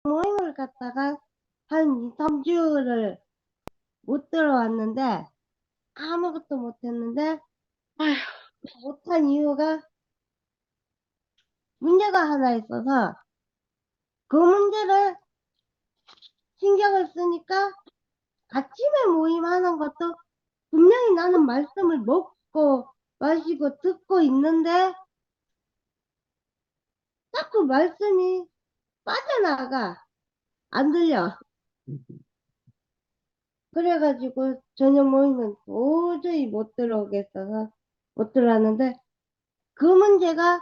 모임을 갔다가 한 2, 3주를 못 들어왔는데 아무것도 못했는데 아휴, 못한 이유가 문제가 하나 있어서 그 문제를 신경을 쓰니까 아침에 모임하는 것도 분명히 나는 말씀을 먹고 마시고 듣고 있는데 자꾸 말씀이 빠져나가 안 들려. 그래가지고 저녁 모임은 도저히 못 들어오겠어서 못 들어왔는데 그 문제가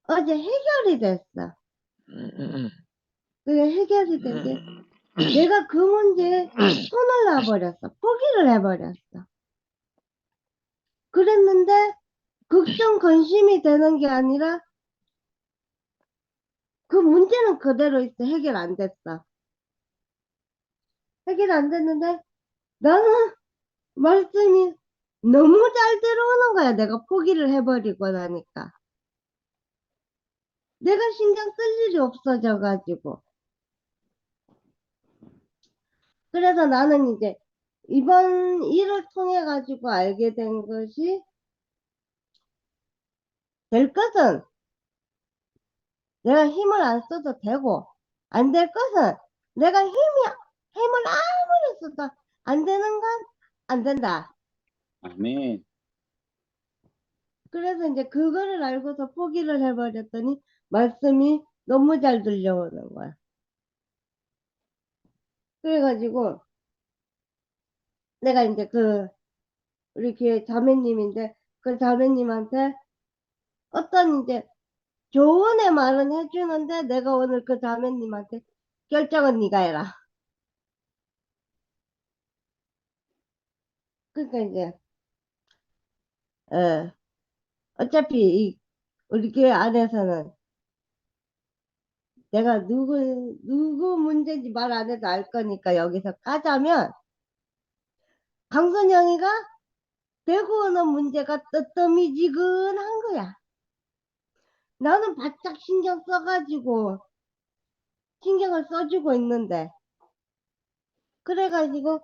어제 해결이 됐어. 그게 해결이 된 게 내가 그 문제에 손을 놔버렸어. 포기를 해버렸어. 그랬는데 걱정 근심이 되는 게 아니라 그 문제는 그대로 있어. 해결 안 됐어. 해결 안 됐는데 나는 말씀이 너무 잘 들어오는 거야. 내가 포기를 해버리고 나니까. 내가 신경 쓸 일이 없어져가지고. 그래서 나는 이제 이번 일을 통해 가지고 알게 된 것이 될 것은 내가 힘을 안 써도 되고 안 될 것은 내가 힘을 아무리 써도 안 되는 건 안 된다. 아멘. 그래서 이제 그거를 알고서 포기를 해버렸더니 말씀이 너무 잘 들려오는 거야. 그래가지고 내가 이제 우리 교회 자매님인데 그 자매님한테 어떤 이제 조언의 말은 해주는데 내가 오늘 그 자매님한테 결정은 네가 해라. 그러니까 이제 어, 어차피 우리 교회 안에서는 내가 누구 문제인지 말 안 해도 알 거니까 여기서 까자면 강선영이가 대구 오는 문제가 뜨뜨미지근한 거야. 나는 바짝 신경 써가지고 신경을 써주고 있는데 그래가지고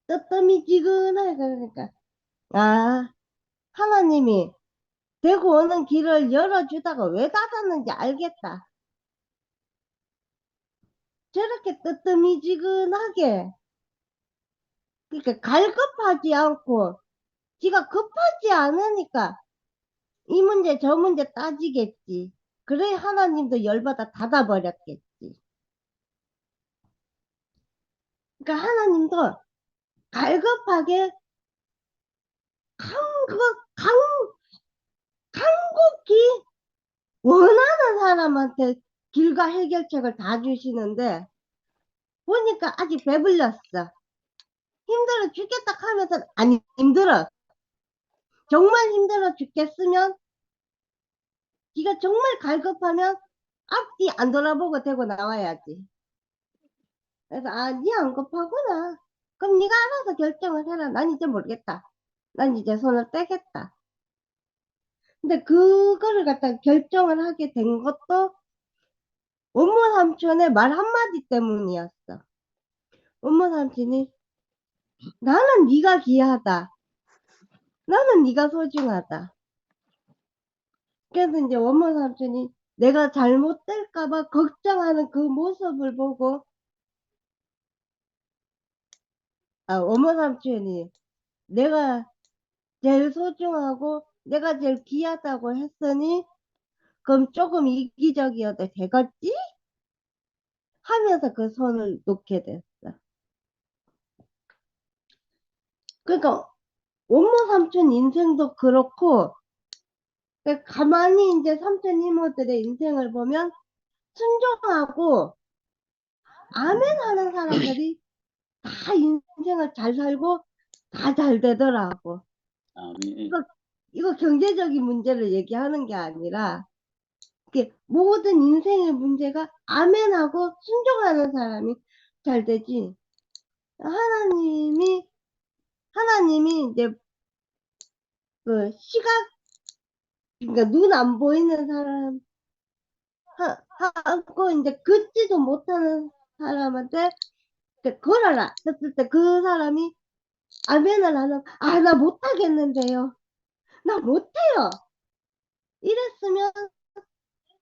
뜨뜨미지근해. 그러니까 아, 하나님이 대구 오는 길을 열어주다가 왜 닫았는지 알겠다. 저렇게 뜨뜨미지근하게 그러니까 갈급하지 않고 지가 급하지 않으니까 이 문제 저 문제 따지겠지. 그래 하나님도 열받아 닫아버렸겠지. 그러니까 하나님도 갈급하게 강, 강, 강국히 원하는 사람한테 길과 해결책을 다 주시는데 보니까 아직 배불렸어. 힘들어 죽겠다 하면서 아니 힘들어. 정말 힘들어 죽겠으면 지가 정말 갈급하면 앞뒤 안 돌아보고 대고 나와야지. 그래서 니 안 급하구나. 그럼 네가 알아서 결정을 해라. 난 이제 모르겠다. 난 이제 손을 떼겠다. 근데 그거를 갖다 결정을 하게 된 것도 원모 삼촌의 말 한마디 때문이었어. 원모 삼촌이 나는 네가 귀하다. 나는 네가 소중하다. 그래서 이제 원모 삼촌이 내가 잘못될까봐 걱정하는 그 모습을 보고 원모 삼촌이 내가 제일 소중하고 내가 제일 귀하다고 했으니 그럼 조금 이기적이어도 되겠지? 하면서 그 손을 놓게 됐어. 그러니까 원모 삼촌 인생도 그렇고 가만히 이제 삼촌 이모들의 인생을 보면 순종하고 아멘하는 사람들이 다 인생을 잘 살고 다 잘 되더라고. 아멘. 이거 경제적인 문제를 얘기하는 게 아니라 모든 인생의 문제가 아멘하고 순종하는 사람이 잘 되지. 하나님이 이제 그 시각, 그러니까 눈 안 보이는 사람, 하고 이제 걷지도 못하는 사람한테 걸어라 했을 때 그 사람이 아멘을 안 하면 나 못하겠는데요. 나 못해요. 이랬으면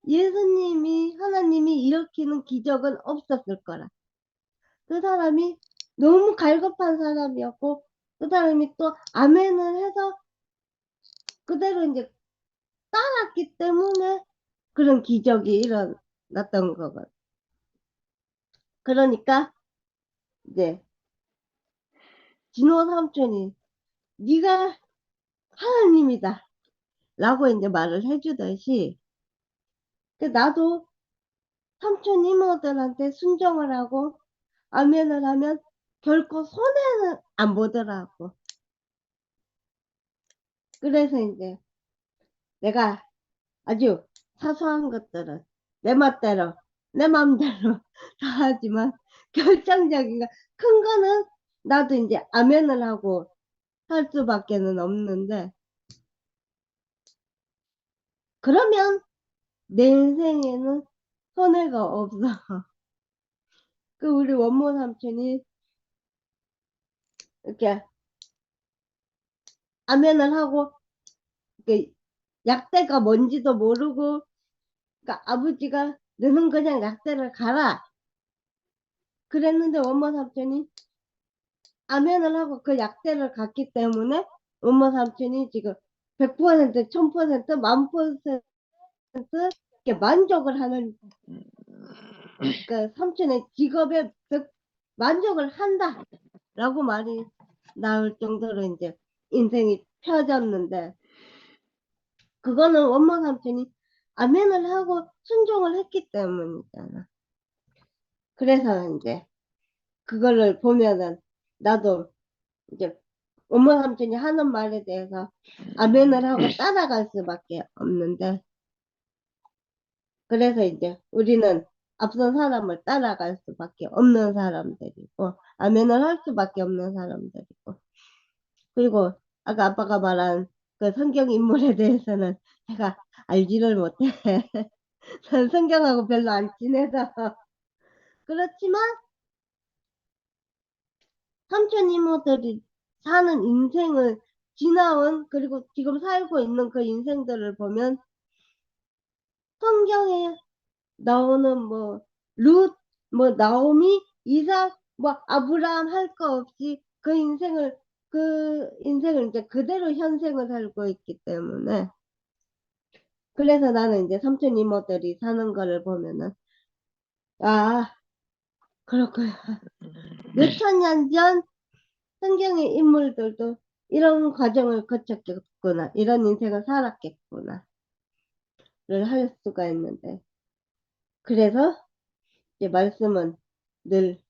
예수님이 하나님이 일으키는 기적은 없었을 거라. 그 사람이 너무 갈급한 사람이었고 그 사람이 또 아멘을 해서 그대로 이제 따랐기 때문에 그런 기적이 일어났던 거거든. 그러니까 이제 진호 삼촌이 네가 하나님이다 라고 이제 말을 해주듯이 나도 삼촌 이모들한테 순종을 하고 아멘을 하면 결코 손해는 안 보더라고. 그래서 이제 내가 아주 사소한 것들은 내 멋대로 내 마음대로 다 하지만 결정적인 거 큰 거는 나도 이제 아멘을 하고 할 수밖에는 없는데 그러면 내 인생에는 손해가 없어. 그 우리 원모 삼촌이 이렇게 아멘을 하고 그 약대가 뭔지도 모르고 그러니까 아버지가 너는 그냥 약대를 가라 그랬는데 원모 삼촌이 아멘을 하고 그 약대를 갔기 때문에 원모 삼촌이 지금 100%, 1000%, 10,000% 이렇게 만족을 하는 그 삼촌의 직업에 만족을 한다 라고 말이 나올 정도로 이제 인생이 펴졌는데 그거는 원모 삼촌이 아멘을 하고 순종을 했기 때문이잖아. 그래서 이제 그거를 보면은 나도 이제 원모 삼촌이 하는 말에 대해서 아멘을 하고 따라갈 수밖에 없는데 그래서 이제 우리는 앞선 사람을 따라갈 수밖에 없는 사람들이고 아멘을 할 수밖에 없는 사람들이고 그리고 아까 아빠가 말한 그 성경 인물에 대해서는 제가 알지를 못해. 난 성경하고 별로 안 친해서 그렇지만 삼촌 이모들이 사는 인생을 지나온 그리고 지금 살고 있는 그 인생들을 보면 성경에 나오는 뭐 룻, 뭐 나오미, 이삭, 뭐 아브라함 할 거 없이 그 인생을 이제 그대로 현생을 살고 있기 때문에 그래서 나는 이제 삼촌 이모들이 사는 거를 보면은 아 그렇구나. 몇천 년 전 성경의 인물들도 이런 과정을 거쳤겠구나. 이런 인생을 살았겠구나. 를 할 수가 있는데 그래서 이제 말씀은 늘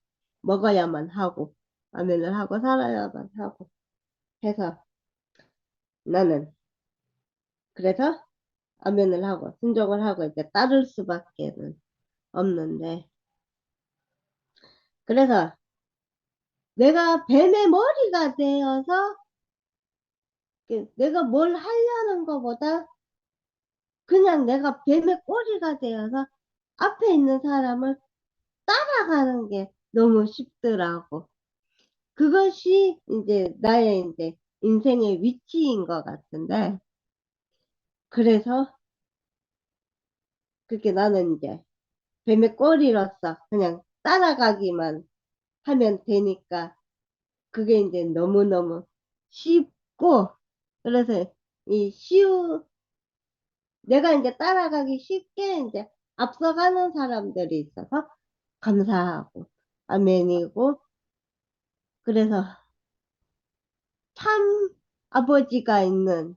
먹어야만 하고 아멘을 하고 살아야만 하고 해서 나는 그래서 아멘을 하고 순종을 하고 이제 따를 수밖에는 없는데 그래서 내가 뱀의 머리가 되어서 내가 뭘 하려는 것보다 그냥 내가 뱀의 꼬리가 되어서 앞에 있는 사람을 따라가는 게 너무 쉽더라고. 그것이 이제 나의 이제 인생의 위치인 것 같은데, 그래서 그렇게 나는 이제 뱀의 꼬리로서 그냥 따라가기만 하면 되니까 그게 이제 너무너무 쉽고, 그래서 이 내가 이제 따라가기 쉽게 이제 앞서가는 사람들이 있어서 감사하고, 아멘이고, 그래서 참 아버지가 있는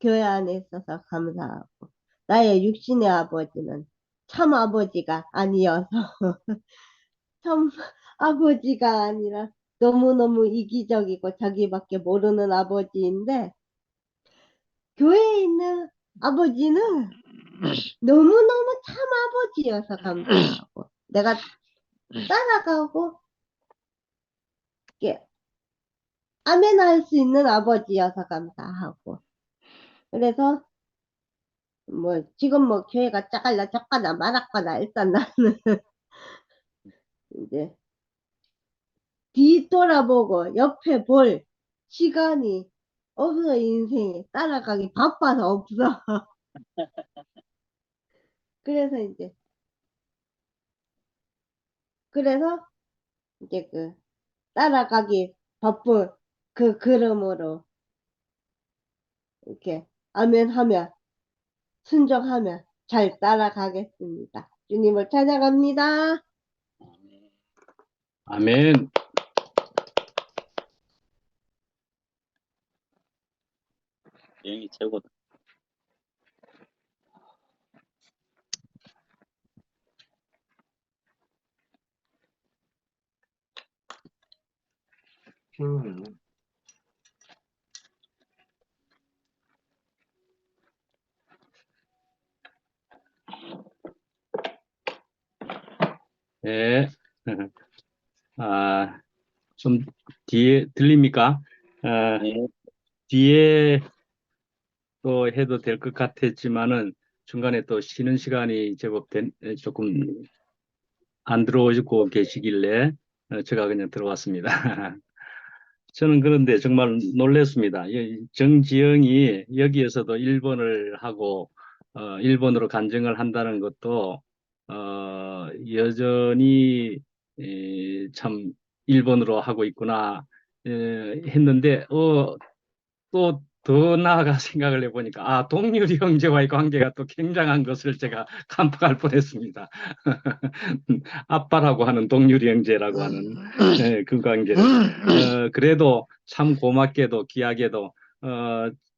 교회 안에 있어서 감사하고, 나의 육신의 아버지는 참 아버지가 아니어서, 참 아버지가 아니라 너무너무 이기적이고 자기밖에 모르는 아버지인데, 교회에 있는 아버지는 너무너무 참 아버지여서 감사하고, 내가 따라가고, 이렇게 아멘할 수 있는 아버지여서 감사하고, 그래서 뭐 지금 뭐 교회가 작거나 작거나 많았거나 일단 나는 이제 뒤돌아보고 옆에 볼 시간이 없어. 인생에 따라가기 바빠서 없어. 그래서 이제 그래서 이제 그 따라가기 바쁜 그 걸음으로 이렇게 아멘하며 순종하며 잘 따라가겠습니다. 주님을 찬양합니다. 아멘. 영이 최고다. 네. 좀 뒤에 들립니까? 네. 뒤에 또 해도 될 것 같았지만은 중간에 또 쉬는 시간이 제법 조금 안 들어오고 계시길래 제가 그냥 들어왔습니다. 저는 그런데 정말 놀랐습니다. 정지영이 여기에서도 1번을 하고 1번으로 간증을 한다는 것도 여전히 참 1번으로 하고 있구나 했는데 또 더 나아가 생각을 해보니까 동률이 형제와의 관계가 또 굉장한 것을 제가 깜빡할 뻔했습니다. 아빠라고 하는 동률이 형제라고 하는 그 관계를 그래도 참 고맙게도 귀하게도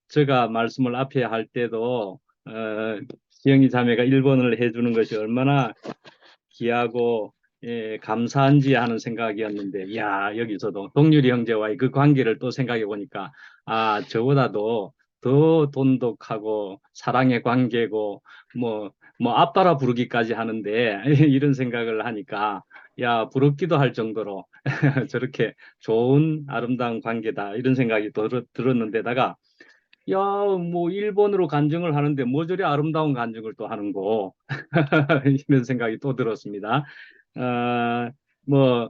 제가 말씀을 앞에 할 때도 지영이 자매가 1번을 해주는 것이 얼마나 귀하고 감사한지 하는 생각이었는데, 야, 여기서도 동률이 형제와의 그 관계를 또 생각해 보니까, 저보다도 더 돈독하고 사랑의 관계고, 뭐 아빠라 부르기까지 하는데, 이런 생각을 하니까, 야, 부럽기도 할 정도로 저렇게 좋은 아름다운 관계다, 이런 생각이 들었는데다가, 야, 뭐, 일본으로 간증을 하는데, 뭐 저리 아름다운 간증을 또 하는고, 이런 생각이 또 들었습니다.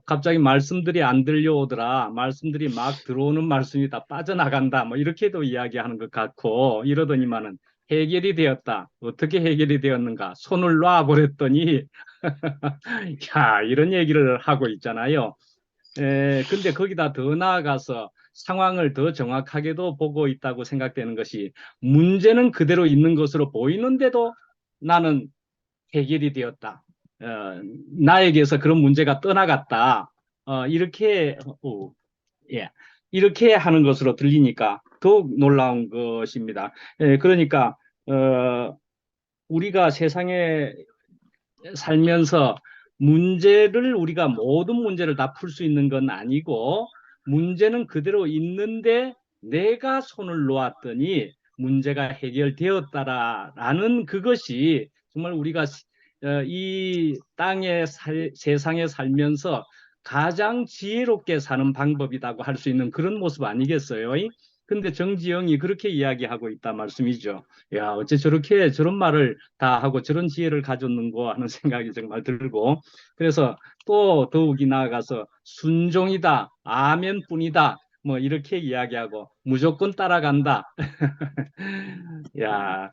갑자기 말씀들이 안 들려오더라. 말씀들이 막 들어오는 말씀이 다 빠져나간다. 뭐, 이렇게도 이야기하는 것 같고, 이러더니만은 해결이 되었다. 어떻게 해결이 되었는가? 손을 놔버렸더니, 야, 이런 얘기를 하고 있잖아요. 근데 거기다 더 나아가서 상황을 더 정확하게도 보고 있다고 생각되는 것이 문제는 그대로 있는 것으로 보이는데도 나는 해결이 되었다. 어, 나에게서 그런 문제가 떠나갔다. 예, 이렇게 하는 것으로 들리니까 더욱 놀라운 것입니다. 그러니까 우리가 세상에 살면서 문제를 우리가 모든 문제를 다 풀 수 있는 건 아니고 문제는 그대로 있는데 내가 손을 놓았더니 문제가 해결되었다라는 그것이 정말 우리가 이 세상에 살면서 가장 지혜롭게 사는 방법이라고 할 수 있는 그런 모습 아니겠어요? 근데 정지영이 그렇게 이야기하고 있다 말씀이죠. 야, 어째 저렇게 저런 말을 다 하고 저런 지혜를 가졌는고 하는 생각이 정말 들고, 그래서 또 더욱이 나아가서 순종이다, 아멘뿐이다, 뭐 이렇게 이야기하고 무조건 따라간다. 야,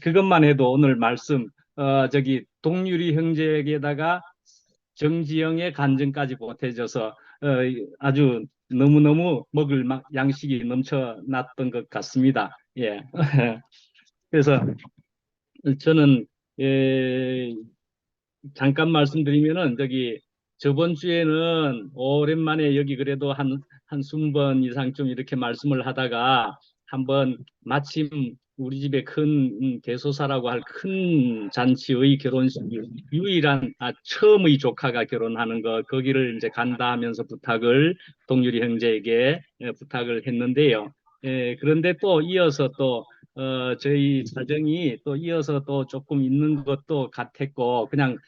그것만 해도 오늘 말씀 동유리 형제에게다가 정지영의 간증까지 보태져서 아주 너무너무 먹을 양식이 넘쳐났던 것 같습니다. 예. 그래서 저는 잠깐 말씀드리면은 저번 주에는 오랜만에 여기 그래도 한 20번 이상 좀 이렇게 말씀을 하다가 한번 마침 우리 집에 큰 대소사라고 할 큰 잔치의 결혼식 유일한 처음의 조카가 결혼하는 거 거기를 이제 간다 하면서 동유리 형제에게 부탁을 했는데요. 그런데 또 이어서 또 저희 사정이 또 이어서 또 조금 있는 것도 같았고 그냥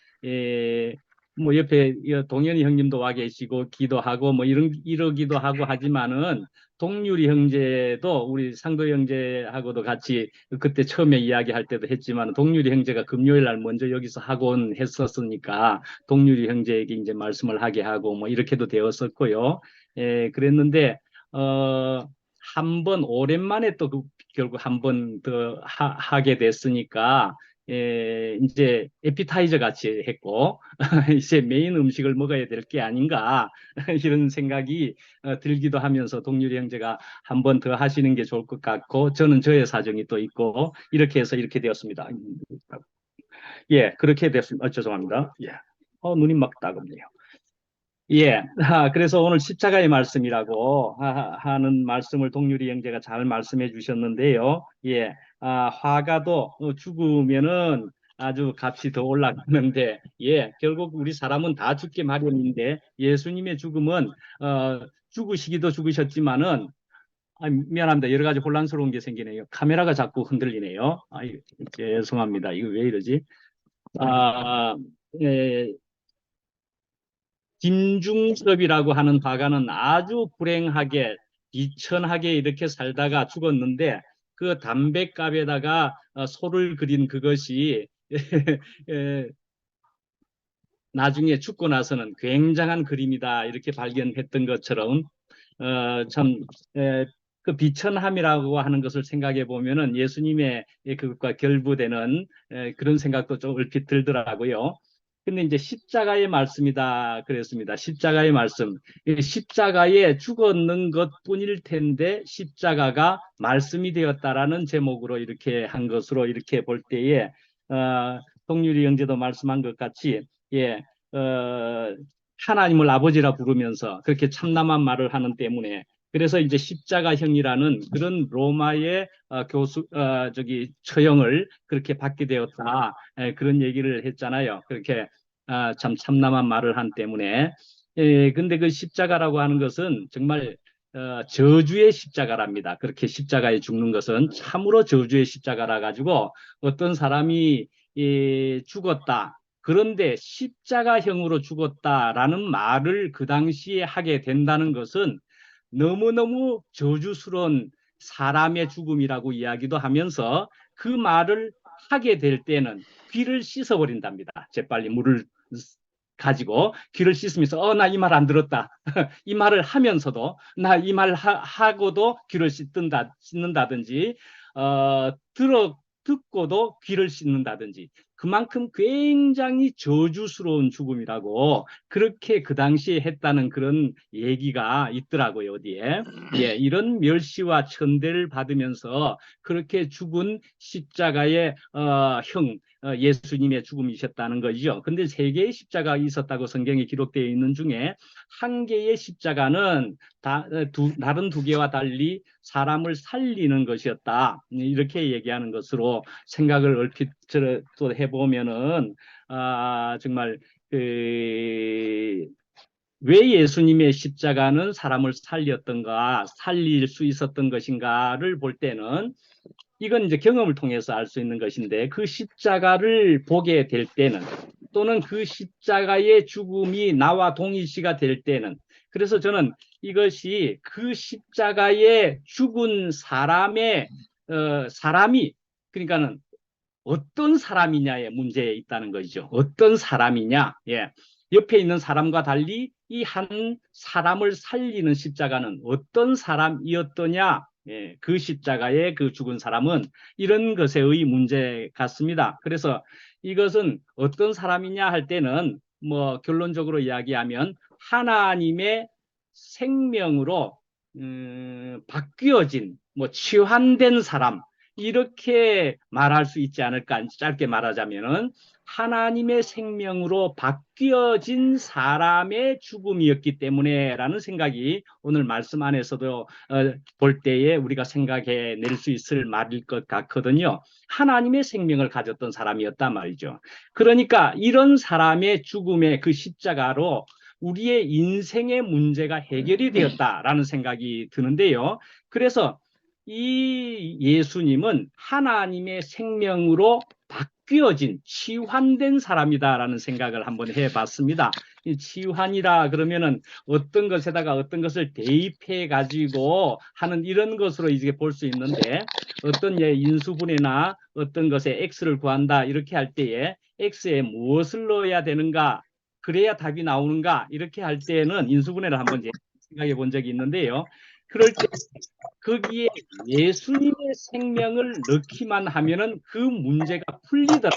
뭐 옆에 동현이 형님도 와 계시고 기도하고 뭐 이러기도 하고 하지만은 동률이 형제도 우리 상도 형제하고도 같이 그때 처음에 이야기할 때도 했지만 동률이 형제가 금요일 날 먼저 여기서 하곤 했었으니까 동률이 형제에게 이제 말씀을 하게 하고 뭐 이렇게도 되었었고요. 그랬는데 한 번 오랜만에 또 결국 한 번 더 하게 됐으니까 이제 에피타이저 같이 했고 이제 메인 음식을 먹어야 될 게 아닌가 이런 생각이 들기도 하면서 동률이 형제가 한 번 더 하시는 게 좋을 것 같고 저는 저의 사정이 또 있고 이렇게 해서 이렇게 되었습니다. 예, 그렇게 됐습니다. 죄송합니다. 예, 눈이 막 따갑네요. 예, 그래서 오늘 십자가의 말씀이라고 하는 말씀을 동률이 형제가 잘 말씀해 주셨는데요. 예, 화가도 죽으면은 아주 값이 더 올라가는데, 예, 결국 우리 사람은 다 죽게 마련인데, 예수님의 죽음은, 죽으시기도 죽으셨지만은, 미안합니다. 여러 가지 혼란스러운 게 생기네요. 카메라가 자꾸 흔들리네요. 죄송합니다. 이거 왜 이러지? 아, 예, 김중섭이라고 하는 화가는 아주 불행하게 비천하게 이렇게 살다가 죽었는데 그 담뱃갑에다가 소를 그린 그것이 나중에 죽고 나서는 굉장한 그림이다 이렇게 발견했던 것처럼 참 그 비천함이라고 하는 것을 생각해 보면은 예수님의 그것과 결부되는 그런 생각도 좀 얼핏 들더라고요. 근데 이제 십자가의 말씀이다 그랬습니다. 십자가의 말씀. 이 십자가에 죽었는 것뿐일 텐데 십자가가 말씀이 되었다라는 제목으로 이렇게 한 것으로 이렇게 볼 때에 동률이 형제도 말씀한 것 같이 예, 하나님을 아버지라 부르면서 그렇게 참남한 말을 하는 때문에 그래서 이제 십자가형이라는 그런 로마의 처형을 그렇게 받게 되었다. 그런 얘기를 했잖아요. 그렇게 참 참남한 말을 한 때문에. 근데 그 십자가라고 하는 것은 정말 저주의 십자가랍니다. 그렇게 십자가에 죽는 것은 참으로 저주의 십자가라 가지고 어떤 사람이 죽었다. 그런데 십자가형으로 죽었다라는 말을 그 당시에 하게 된다는 것은 너무너무 저주스러운 사람의 죽음이라고 이야기도 하면서 그 말을 하게 될 때는 귀를 씻어버린답니다. 재빨리 물을 가지고 귀를 씻으면서 나 이 말 안 들었다. 이 말을 하면서도 나 이 말 하고도 귀를 씻는다든지 듣고도 귀를 씻는다든지 그만큼 굉장히 저주스러운 죽음이라고 그렇게 그 당시에 했다는 그런 얘기가 있더라고요. 어디에. 예, 이런 멸시와 천대를 받으면서 그렇게 죽은 십자가의 형 예수님의 죽음이셨다는 거죠. 근데 세 개의 십자가가 있었다고 성경에 기록되어 있는 중에 한 개의 십자가는 다른 두 개와 달리 사람을 살리는 것이었다. 이렇게 얘기하는 것으로 생각을 얼핏 또 해보면은 정말 왜 예수님의 십자가는 사람을 살렸던가, 살릴 수 있었던 것인가를 볼 때는 이건 이제 경험을 통해서 알 수 있는 것인데 그 십자가를 보게 될 때는 또는 그 십자가의 죽음이 나와 동일시가 될 때는 그래서 저는 이것이 그 십자가에 죽은 사람이 그러니까는 어떤 사람이냐의 문제에 있다는 것이죠. 어떤 사람이냐. 예. 옆에 있는 사람과 달리 이 한 사람을 살리는 십자가는 어떤 사람이었더냐. 예, 그 십자가에 그 죽은 사람은 이런 것의 문제 같습니다. 그래서 이것은 어떤 사람이냐 할 때는 뭐 결론적으로 이야기하면 하나님의 생명으로 바뀌어진 뭐 치환된 사람 이렇게 말할 수 있지 않을까 짧게 말하자면은 하나님의 생명으로 바뀌어진 사람의 죽음이었기 때문에 라는 생각이 오늘 말씀 안에서도 볼 때에 우리가 생각해 낼 수 있을 말일 것 같거든요. 하나님의 생명을 가졌던 사람이었단 말이죠. 그러니까 이런 사람의 죽음의 그 십자가로 우리의 인생의 문제가 해결이 되었다라는 생각이 드는데요. 그래서 이 예수님은 하나님의 생명으로 바뀌어진 치환된 사람이다라는 생각을 한번 해봤습니다. 이 치환이라 그러면은 어떤 것에다가 어떤 것을 대입해 가지고 하는 이런 것으로 이제 볼 수 있는데, 어떤 인수분해나 어떤 것에 x를 구한다 이렇게 할 때에 x에 무엇을 넣어야 되는가, 그래야 답이 나오는가 이렇게 할 때는 인수분해를 한번 생각해 본 적이 있는데요. 그럴 때 거기에 예수님의 생명을 넣기만 하면은 그 문제가 풀리더라.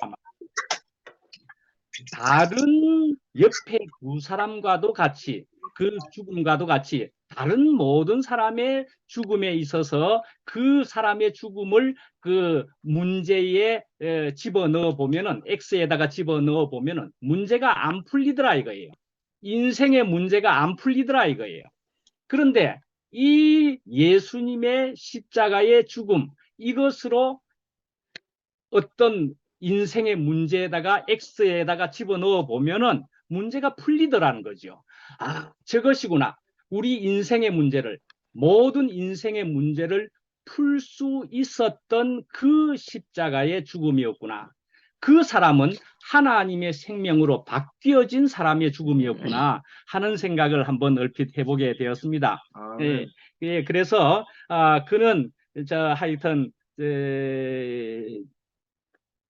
다른 옆에 두 사람과도 같이, 그 죽음과도 같이 다른 모든 사람의 죽음에 있어서 그 사람의 죽음을 그 문제에 집어넣어 보면은, X에다가 집어넣어 보면은 문제가 안 풀리더라 이거예요. 인생의 문제가 안 풀리더라 이거예요. 그런데 이 예수님의 십자가의 죽음, 이것으로 어떤 인생의 문제에다가 X에다가 집어넣어 보면은 문제가 풀리더라는 거죠. 아, 저것이구나. 우리 인생의 문제를, 모든 인생의 문제를 풀 수 있었던 그 십자가의 죽음이었구나. 그 사람은 하나님의 생명으로 바뀌어진 사람의 죽음이었구나 하는 생각을 한번 얼핏 해보게 되었습니다. 예, 예, 그래서 그는 하여튼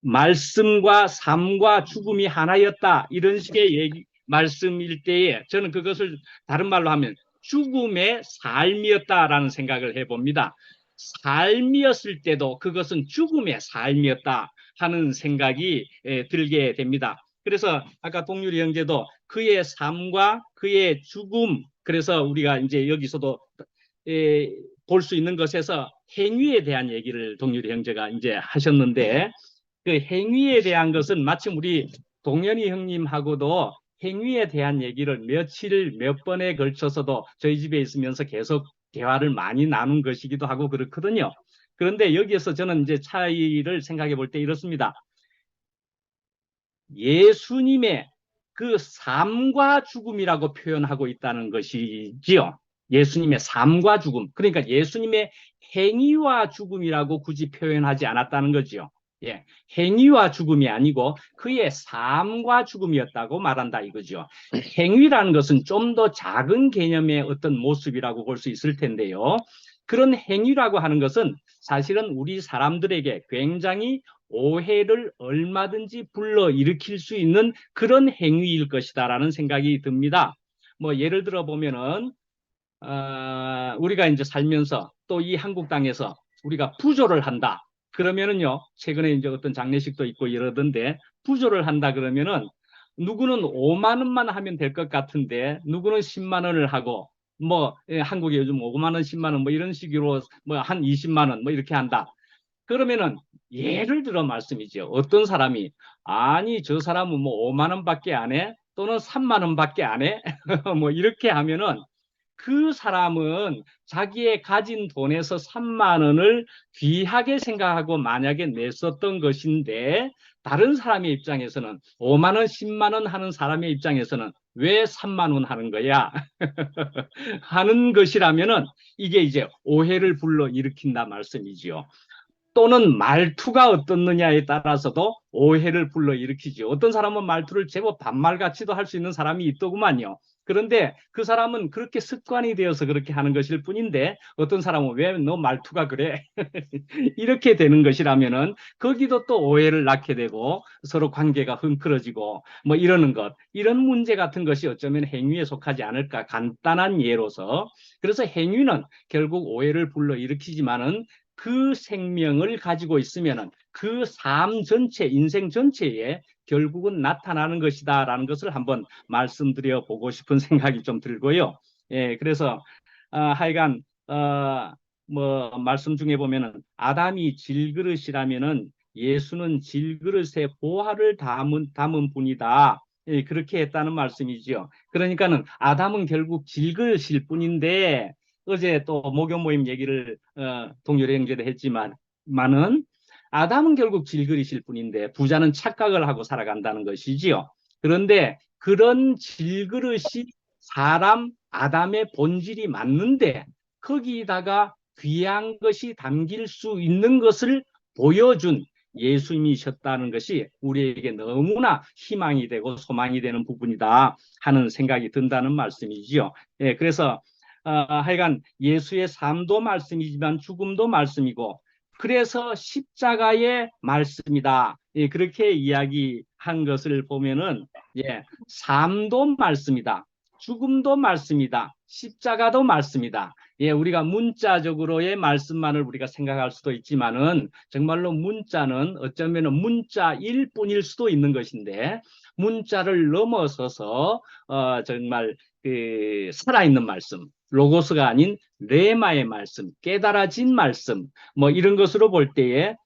말씀과 삶과 죽음이 하나였다 이런 식의 말씀일 때에 저는 그것을 다른 말로 하면 죽음의 삶이었다라는 생각을 해봅니다. 삶이었을 때도 그것은 죽음의 삶이었다 하는 생각이 들게 됩니다. 그래서 아까 동률이 형제도 그의 삶과 그의 죽음, 그래서 우리가 이제 여기서도 볼 수 있는 것에서 행위에 대한 얘기를 동률이 형제가 이제 하셨는데, 그 행위에 대한 것은 마침 우리 동현이 형님하고도 행위에 대한 얘기를 며칠 몇 번에 걸쳐서도 저희 집에 있으면서 계속 대화를 많이 나눈 것이기도 하고 그렇거든요. 그런데 여기에서 저는 이제 차이를 생각해 볼 때 이렇습니다. 예수님의 그 삶과 죽음이라고 표현하고 있다는 것이지요. 예수님의 삶과 죽음. 그러니까 예수님의 행위와 죽음이라고 굳이 표현하지 않았다는 거죠. 예, 행위와 죽음이 아니고 그의 삶과 죽음이었다고 말한다 이거죠. 행위라는 것은 좀 더 작은 개념의 어떤 모습이라고 볼 수 있을 텐데요. 그런 행위라고 하는 것은 사실은 우리 사람들에게 굉장히 오해를 얼마든지 불러일으킬 수 있는 그런 행위일 것이다라는 생각이 듭니다. 뭐 예를 들어 보면은 우리가 이제 살면서 또 이 한국 땅에서 우리가 부조를 한다. 그러면은요, 최근에 이제 어떤 장례식도 있고 이러던데, 부조를 한다 그러면은 누구는 5만 원만 하면 될 것 같은데 누구는 10만 원을 하고, 뭐 한국에 요즘 5만 원, 10만 원 뭐 이런 식으로 뭐 한 20만 원 뭐 이렇게 한다. 그러면은 예를 들어 말씀이죠. 어떤 사람이 아니 저 사람은 뭐 5만 원밖에 안 해? 또는 3만 원밖에 안 해? 뭐 이렇게 하면은 그 사람은 자기의 가진 돈에서 3만 원을 귀하게 생각하고 만약에 냈었던 것인데, 다른 사람의 입장에서는 5만 원, 10만 원 하는 사람의 입장에서는 왜 3만 원 하는 거야? 하는 것이라면은 이게 이제 오해를 불러일으킨다 말씀이지요. 또는 말투가 어떻느냐에 따라서도 오해를 불러일으키죠. 어떤 사람은 말투를 제법 반말같이도 할 수 있는 사람이 있더구만요. 그런데 그 사람은 그렇게 습관이 되어서 그렇게 하는 것일 뿐인데, 어떤 사람은 왜 너 말투가 그래? 이렇게 되는 것이라면은 거기도 또 오해를 낳게 되고 서로 관계가 흥크러지고 뭐 이러는 것, 이런 문제 같은 것이 어쩌면 행위에 속하지 않을까, 간단한 예로서. 그래서 행위는 결국 오해를 불러일으키지만은 그 생명을 가지고 있으면은 그 삶 전체, 인생 전체에 결국은 나타나는 것이다라는 것을 한번 말씀드려 보고 싶은 생각이 좀 들고요. 예, 그래서 하여간 뭐 말씀 중에 보면은 아담이 질그릇이라면은 예수는 질그릇에 보화를 담은 분이다. 예, 그렇게 했다는 말씀이지요. 그러니까는 아담은 결국 질그릇일 뿐인데, 어제 또 목요 모임 얘기를 동료의 형제도 했지만은 아담은 결국 질그릇일 뿐인데 부자는 착각을 하고 살아간다는 것이지요. 그런데 그런 질그릇이 사람 아담의 본질이 맞는데 거기다가 귀한 것이 담길 수 있는 것을 보여준 예수님이셨다는 것이 우리에게 너무나 희망이 되고 소망이 되는 부분이다 하는 생각이 든다는 말씀이지요. 예, 그래서 하여간 예수의 삶도 말씀이지만 죽음도 말씀이고 그래서 십자가의 말씀이다. 예, 그렇게 이야기한 것을 보면은 예, 삶도 말씀이다. 죽음도 말씀이다. 십자가도 말씀이다. 예, 우리가 문자적으로의 말씀만을 우리가 생각할 수도 있지만은 정말로 문자는 어쩌면은 문자일 뿐일 수도 있는 것인데 문자를 넘어서서 정말 그 살아있는 말씀, 로고스가 아닌 레마의 말씀, 깨달아진 말씀, 뭐 이런 것으로 볼 때에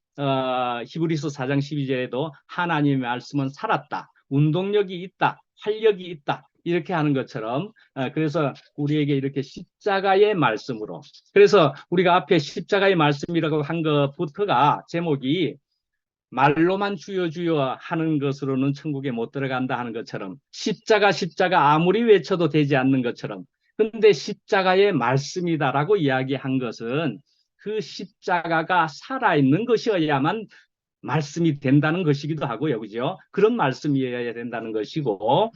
히브리서 4장 12절에도 하나님의 말씀은 살았다, 운동력이 있다, 활력이 있다. 이렇게 하는 것처럼 그래서 우리에게 이렇게 십자가의 말씀으로 그래서 우리가 앞에 십자가의 말씀이라고 한 것부터가 제목이 말로만 주여 주여 하는 것으로는 천국에 못 들어간다 하는 것처럼 십자가 십자가 아무리 외쳐도 되지 않는 것처럼 근데 십자가의 말씀이다라고 이야기한 것은 그 십자가가 살아있는 것이어야만 말씀이 된다는 것이기도 하고요. 그죠? 그런 말씀이어야 된다는 것이고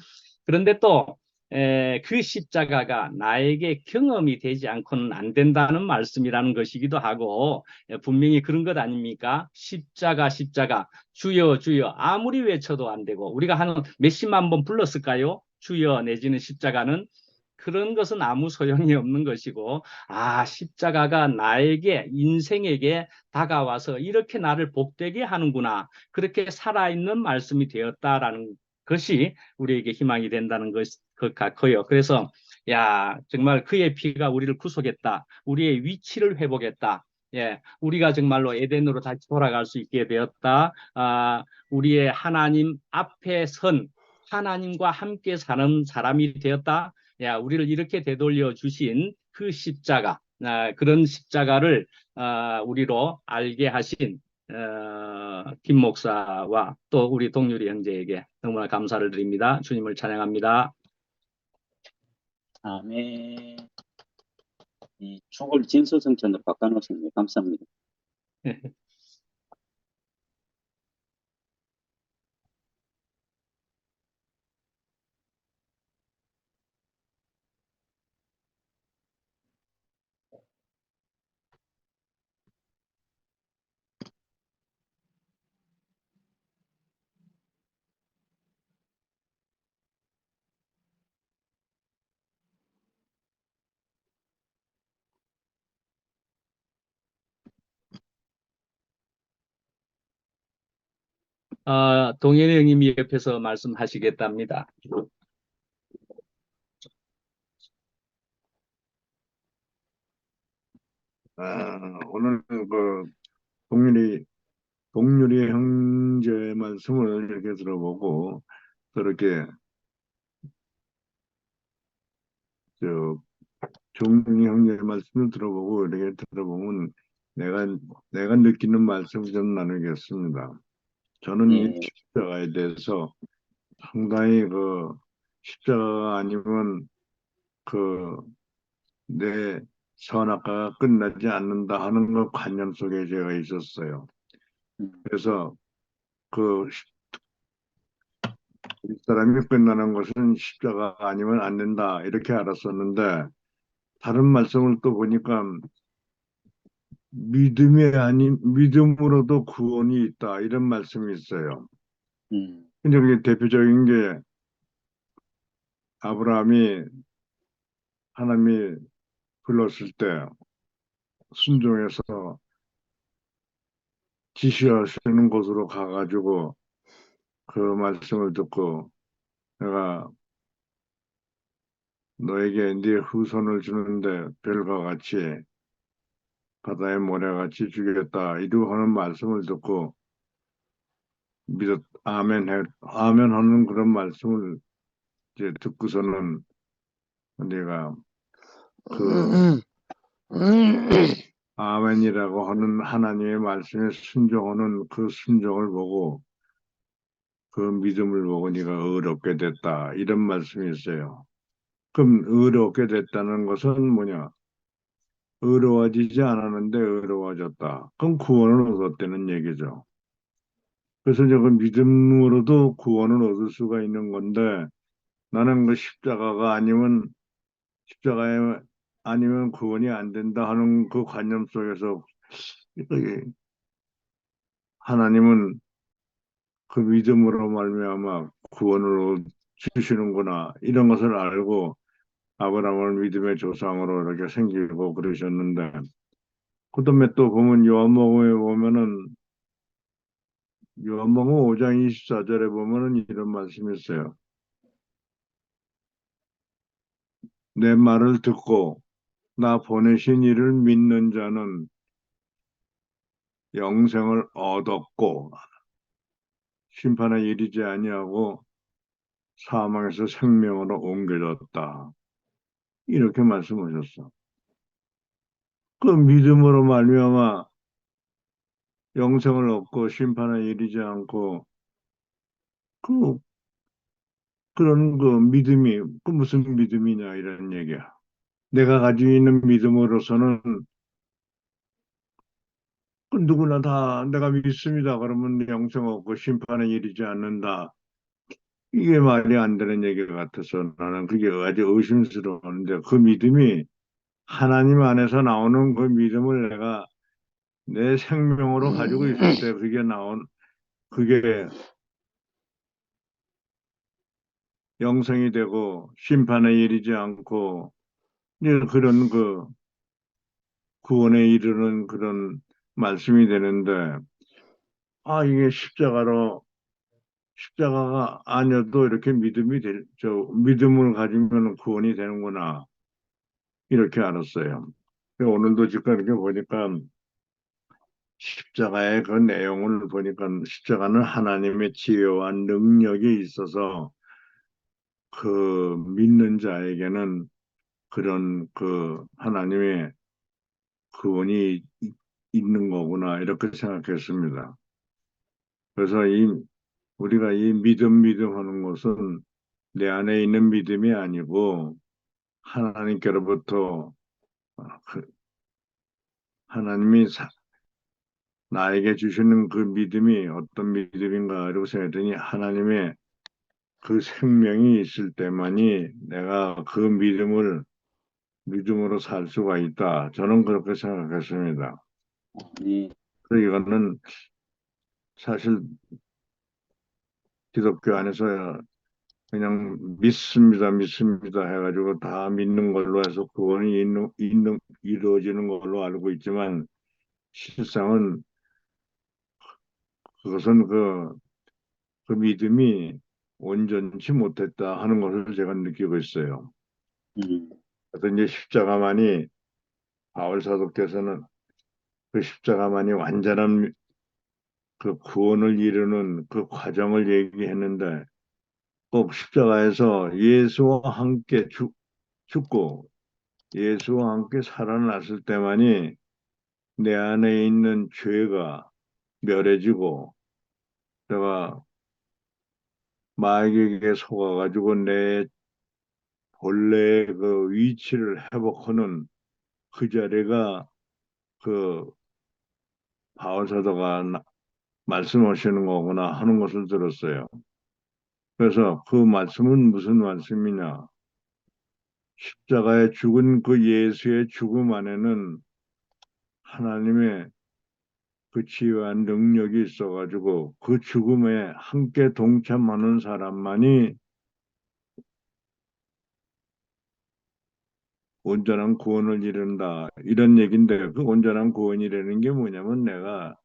그런데 또 그 십자가가 나에게 경험이 되지 않고는 안 된다는 말씀이라는 것이기도 하고 분명히 그런 것 아닙니까? 십자가 십자가 주여 주여 아무리 외쳐도 안 되고 우리가 한 몇십만 번 불렀을까요? 주여 내지는 십자가는 그런 것은 아무 소용이 없는 것이고 십자가가 나에게 인생에게 다가와서 이렇게 나를 복되게 하는구나 그렇게 살아있는 말씀이 되었다라는 것이 우리에게 희망이 된다는 것 같고요. 그래서 야 정말 그의 피가 우리를 구속했다. 우리의 위치를 회복했다. 예, 우리가 정말로 에덴으로 다시 돌아갈 수 있게 되었다. 우리의 하나님 앞에 선 하나님과 함께 사는 사람이 되었다. 야, 우리를 이렇게 되돌려 주신 그 십자가, 그런 십자가를 우리로 알게 하신 김 목사와 또 우리 동률이 형제에게 너무나 감사를 드립니다. 주님을 찬양합니다. 아멘. 이 죽을 진수성찬을 바꿔놓으셨네요. 감사합니다. 동현이 형님이 옆에서 말씀하시겠답니다. 오늘 동률이 형제의 말씀을 이렇게 들어보고 그렇게 종윤이 형제의 말씀을 들어보고 이렇게 들어보면 내가 느끼는 말씀을 좀 나누겠습니다. 저는 이 네. 십자가에 대해서 상당히 십자가가 아니면 내 선악과가 끝나지 않는다 하는 관념 속에 제가 있었어요. 그래서 이 사람이 끝나는 것은 십자가가 아니면 안 된다 이렇게 알았었는데 다른 말씀을 또 보니까 믿음이 아닌 믿음으로도 구원이 있다 이런 말씀이 있어요. 근데 그게 대표적인 게 아브라함이 하나님이 불렀을 때 순종해서 지시하시는 곳으로 가가지고 그 말씀을 듣고 내가 너에게 네 후손을 주는데 별과 같이 바다의 모래같이 주겠다 이루 하는 말씀을 듣고 아멘 하는 그런 말씀을 이제 듣고서는 내가 아멘이라고 하는 하나님의 말씀에 순종하는 그 순종을 보고 그 믿음을 보고 네가 의롭게 됐다 이런 말씀이 있어요. 그럼 의롭게 됐다는 것은 뭐냐? 의로워지지 않았는데 의로워졌다. 그럼 구원을 얻었다는 얘기죠. 그래서 이제 그 믿음으로도 구원을 얻을 수가 있는 건데 나는 그 십자가에 아니면 구원이 안 된다 하는 그 관념 속에서 이게 하나님은 그 믿음으로 말미암아 구원을 주시는구나 이런 것을 알고 아브라함을 믿음의 조상으로 이렇게 생기고 그러셨는데 그다음에 또 보면 요한복음에 보면은 요한복음 5장 24절에 보면은 이런 말씀이 있어요. 내 말을 듣고 나 보내신 이를 믿는 자는 영생을 얻었고 심판에 이르지 아니하고 사망에서 생명으로 옮겨졌다. 이렇게 말씀하셨어. 그 믿음으로 말미암아 영생을 얻고 심판에 이르지 않고 그 그런 그 믿음이 그 무슨 믿음이냐 이런 얘기야. 내가 가지고 있는 믿음으로서는 그 누구나 다 내가 믿습니다. 그러면 영생 얻고 심판에 이르지 않는다. 이게 말이 안 되는 얘기 같아서 나는 그게 아주 의심스러운데 그 믿음이 하나님 안에서 나오는 그 믿음을 내가 내 생명으로 가지고 있을 때 그게 영생이 되고 심판에 이르지 않고 이제 그런 그 구원에 이르는 그런 말씀이 되는데 이게 십자가가 아니어도 이렇게 믿음을 가지면 구원이 되는구나 이렇게 알았어요. 오늘도 지금 이렇게 보니까 십자가의 그 내용을 보니까 십자가는 하나님의 지혜와 능력이 있어서 그 믿는 자에게는 그런 그 하나님의 구원이 있는 거구나 이렇게 생각했습니다. 그래서 우리가 이 믿음 하는 것은 내 안에 있는 믿음이 아니고 하나님께로부터 그 하나님이 나에게 주시는 그 믿음이 어떤 믿음인가 이러고 생각했더니 하나님의 그 생명이 있을 때만이 내가 그 믿음으로 살 수가 있다. 저는 그렇게 생각했습니다. 네, 그래서 이거는 사실 기독교 안에서 그냥 믿습니다 해가지고 다 믿는 걸로 해서 구원이 이루어지는 걸로 알고 있지만 실상은 그것은 그 믿음이 온전치 못했다 하는 것을 제가 느끼고 있어요. 음, 그래서 이제 십자가만이 바울 사도께서는 그 십자가만이 완전한 그 구원을 이루는 그 과정을 얘기했는데 꼭 십자가에서 예수와 함께 죽고 예수와 함께 살아났을 때만이 내 안에 있는 죄가 멸해지고 내가 마귀에게 속아가지고 내 본래의 그 위치를 회복하는 그 자리가 그 바울 사도가 말씀하시는 거구나 하는 것을 들었어요. 그래서 그 말씀은 무슨 말씀이냐? 십자가에 죽은 그 예수의 죽음 안에는 하나님의 그 지혜와 능력이 있어가지고 그 죽음에 함께 동참하는 사람만이 온전한 구원을 이룬다. 이런 얘기인데 그 온전한 구원이라는 게 뭐냐면 내가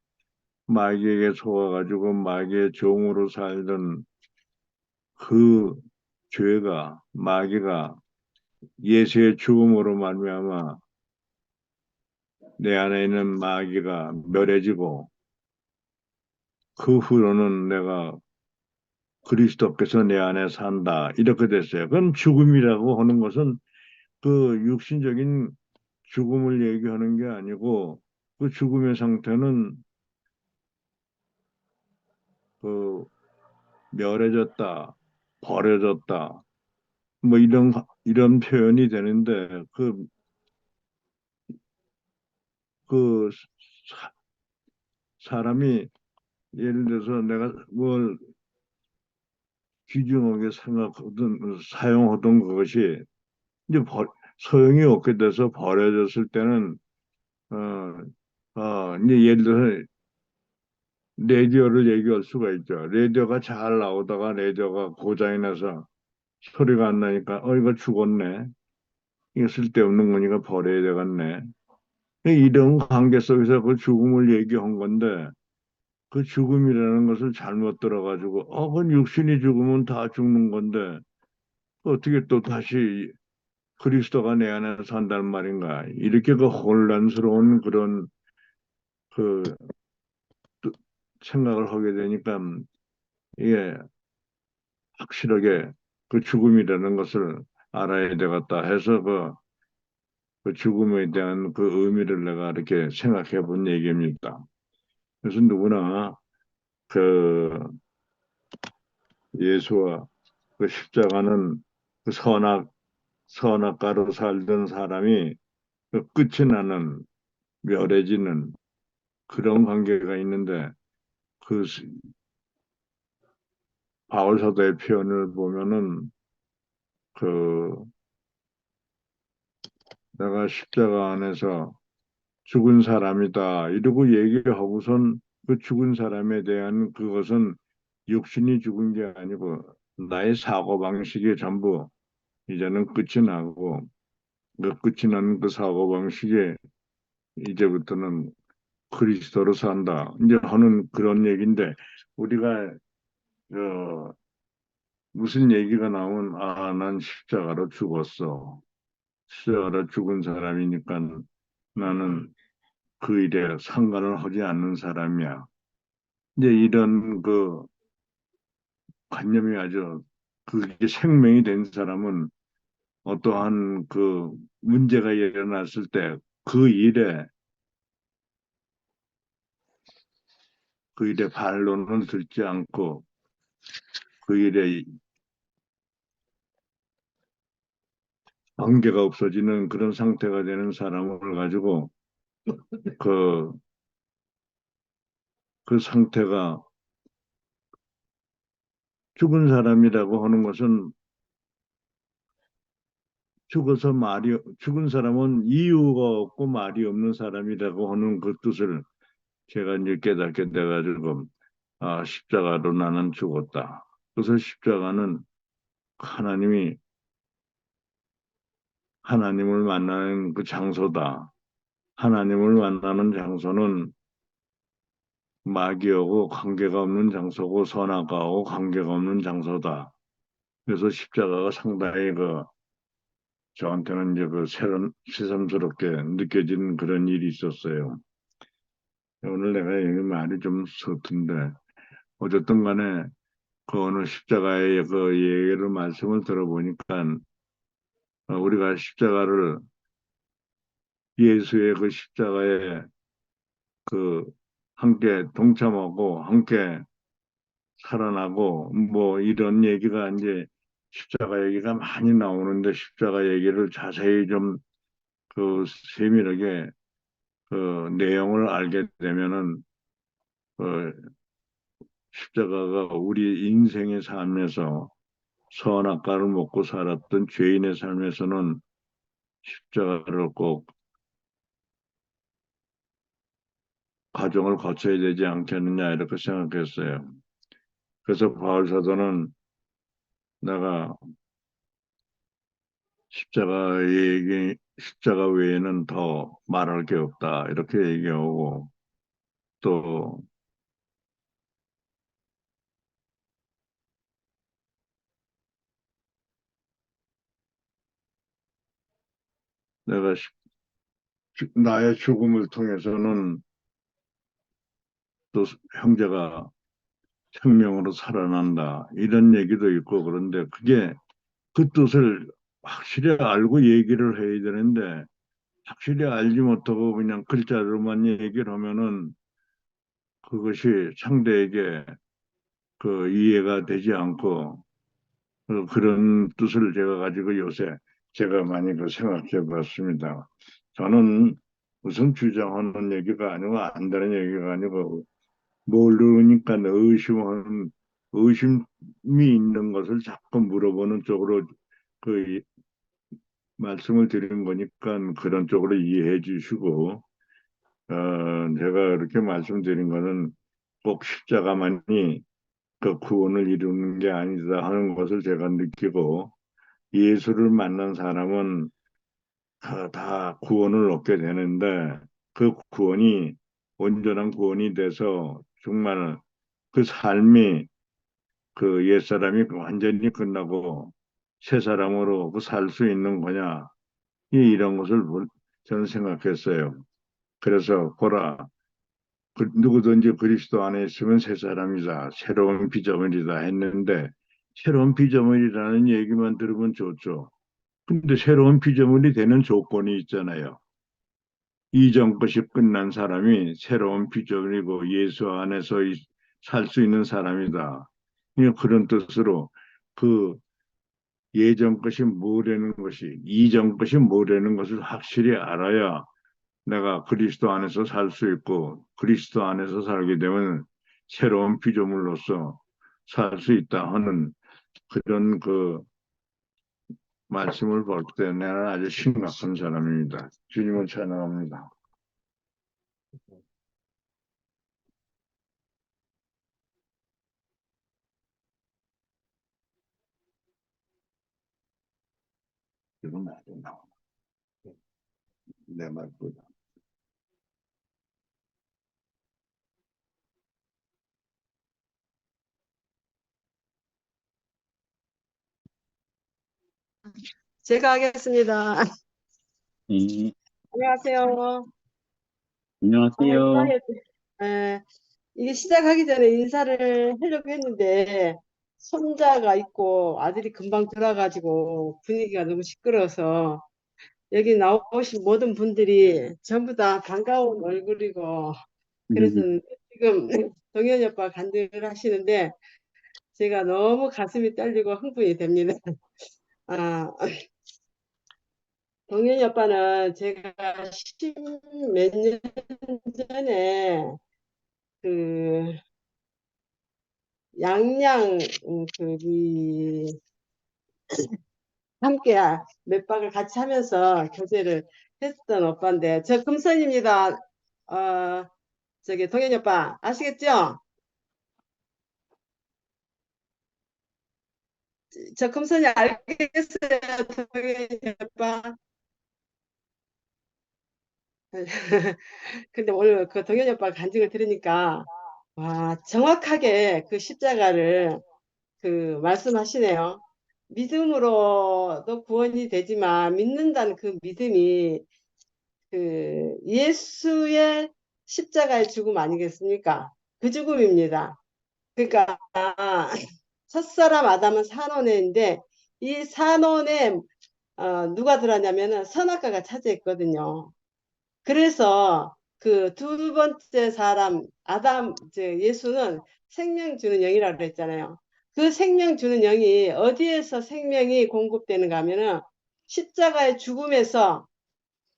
마귀에게 속아가지고 마귀의 종으로 살던 그 죄가 마귀가 예수의 죽음으로 말미암아 내 안에 있는 마귀가 멸해지고 그 후로는 내가 그리스도께서 내 안에 산다. 이렇게 됐어요. 그럼 죽음이라고 하는 것은 그 육신적인 죽음을 얘기하는 게 아니고 그 죽음의 상태는 그 멸해졌다, 버려졌다, 뭐 이런 표현이 되는데 그 사람이 예를 들어서 내가 뭘 귀중하게 생각하던, 사용하던 그것이 이제 소용이 없게 돼서 버려졌을 때는, 이제 예를 들어서 라디오를 얘기할 수가 있죠. 라디오가 잘 나오다가 라디오가 고장이 나서 소리가 안 나니까, 이거 죽었네. 이거 쓸데없는 거니까 버려야 되겠네. 이런 관계 속에서 그 죽음을 얘기한 건데, 그 죽음이라는 것을 잘못 들어가지고, 그건 육신이 죽으면 다 죽는 건데, 어떻게 또 다시 그리스도가 내 안에 산다는 말인가? 이렇게 그 혼란스러운 그런 그 생각을 하게 되니까, 이게 확실하게 그 죽음이라는 것을 알아야 되겠다 해서 그 죽음에 대한 그 의미를 내가 이렇게 생각해 본 얘기입니다. 그래서 누구나 그 예수와 그 십자가는 그 선악가로 살던 사람이 그 끝이 나는 멸해지는 그런 관계가 있는데 그 바울 사도의 표현을 보면은 그 내가 십자가 안에서 죽은 사람이다 이러고 얘기하고선 그 죽은 사람에 대한 그것은 육신이 죽은 게 아니고 나의 사고방식이 전부 이제는 끝이 나고 그 끝이 난 그 사고방식이 이제부터는 그리스도로 산다. 이제 하는 그런 얘기인데 우리가 어, 무슨 얘기가 나오면 난 십자가로 죽었어. 십자가로 죽은 사람이니까 나는 그 일에 상관을 하지 않는 사람이야. 이제 이런 그 관념이 아주 그게 생명이 된 사람은 어떠한 그 문제가 일어났을 때 그 일에 반론을 듣지 않고 그 일에 관계가 없어지는 그런 상태가 되는 사람을 가지고 그, 그 상태가 죽은 사람이라고 하는 것은 죽은 사람은 이유가 없고 말이 없는 사람이라고 하는 그 뜻을 제가 이제 깨닫게 돼가지고 십자가로 나는 죽었다. 그래서 십자가는 하나님이 하나님을 만나는 그 장소다. 하나님을 만나는 장소는 마귀하고 관계가 없는 장소고 선악과하고 관계가 없는 장소다. 그래서 십자가가 상당히 저한테는 이제 새삼스럽게 느껴진 그런 일이 있었어요. 오늘 내가 이 말이 좀 서툰데 어쨌든 간에 그 어느 십자가의 그 얘기를 말씀을 들어보니까 우리가 십자가를 예수의 그 십자가에 그 함께 동참하고 함께 살아나고 뭐 이런 얘기가 이제 십자가 얘기가 많이 나오는데 십자가 얘기를 자세히 좀 그 세밀하게 그 내용을 알게 되면은 그 십자가가 우리 인생의 삶에서 선악과를 먹고 살았던 죄인의 삶에서는 십자가를 꼭 과정을 거쳐야 되지 않겠느냐 이렇게 생각했어요. 그래서 바울 사도는 내가 십자가 외에는 더 말할 게 없다 이렇게 얘기하고 또 내가 나의 죽음을 통해서는 또 형제가 생명으로 살아난다 이런 얘기도 있고 그런데 그게 그 뜻을 확실히 알고 얘기를 해야 되는데 확실히 알지 못하고 그냥 글자로만 얘기를 하면은 그것이 상대에게 그 이해가 되지 않고 그런 뜻을 제가 가지고 요새 제가 많이 그 생각해 봤습니다. 저는 무슨 주장하는 얘기가 아니고 안 되는 얘기가 아니고 모르니까 의심이 있는 것을 자꾸 물어보는 쪽으로 그 말씀을 드리는 거니까 그런 쪽으로 이해해 주시고, 제가 이렇게 말씀드린 거는 꼭 십자가만이 그 구원을 이루는 게 아니다 하는 것을 제가 느끼고, 예수를 만난 사람은 다 구원을 얻게 되는데, 그 구원이 온전한 구원이 돼서 정말 그 삶이 그 옛사람이 완전히 끝나고 새 사람으로 그 살 수 있는 거냐, 이런 것을 저는 생각했어요. 그래서 보라, 누구든지 그리스도 안에 있으면 새 사람이다, 새로운 피조물이다 했는데, 새로운 피조물이라는 얘기만 들으면 좋죠. 근데 새로운 피조물이 되는 조건이 있잖아요. 이전 것이 끝난 사람이 새로운 피조물이고 예수 안에서 살 수 있는 사람이다. 그런 뜻으로 그 예전 것이 뭐라는 것이, 이전 것이 뭐라는 것을 확실히 알아야 내가 그리스도 안에서 살 수 있고, 그리스도 안에서 살게 되면 새로운 피조물로서 살 수 있다 하는 그런 그 말씀을 볼 때 내가 아주 심각한 사람입니다. 주님을 찬양합니다. 이건 아주 나와. 내 말보다. 제가 하겠습니다. 네. 안녕하세요. 안녕하세요. 에, 이게 시작하기 전에 인사를 하려고 했는데 손자가 있고 아들이 금방 들어가지고 분위기가 너무 시끄러워서 여기 나오신 모든 분들이 전부 다 반가운 얼굴이고 그래서 지금 동현이 오빠 간증을 하시는데 제가 너무 가슴이 떨리고 흥분이 됩니다. 아, 동현이 오빠는 제가 십몇 년 전에 그 양양 그이 함께 몇 박을 같이 하면서 교제를 했던 오빠인데 저 금선입니다. 저기 동현이 오빠 아시겠죠? 저 금선이 알겠어요, 동현이 오빠. 근데 오늘 그 동현이 오빠 간증을 들으니까 와 정확하게 그 십자가를 그 말씀하시네요. 믿음으로도 구원이 되지만 믿는다는 그 믿음이 그 예수의 십자가의 죽음 아니겠습니까? 그 죽음입니다. 그러니까 첫사람 아담은 산원에인데 이 산원에 누가 들어왔냐면은 선악과가 차지했거든요. 그래서 그 두 번째 사람 아담 예수는 생명 주는 영이라고 그랬잖아요. 그 생명 주는 영이 어디에서 생명이 공급되는가 하면은 십자가의 죽음에서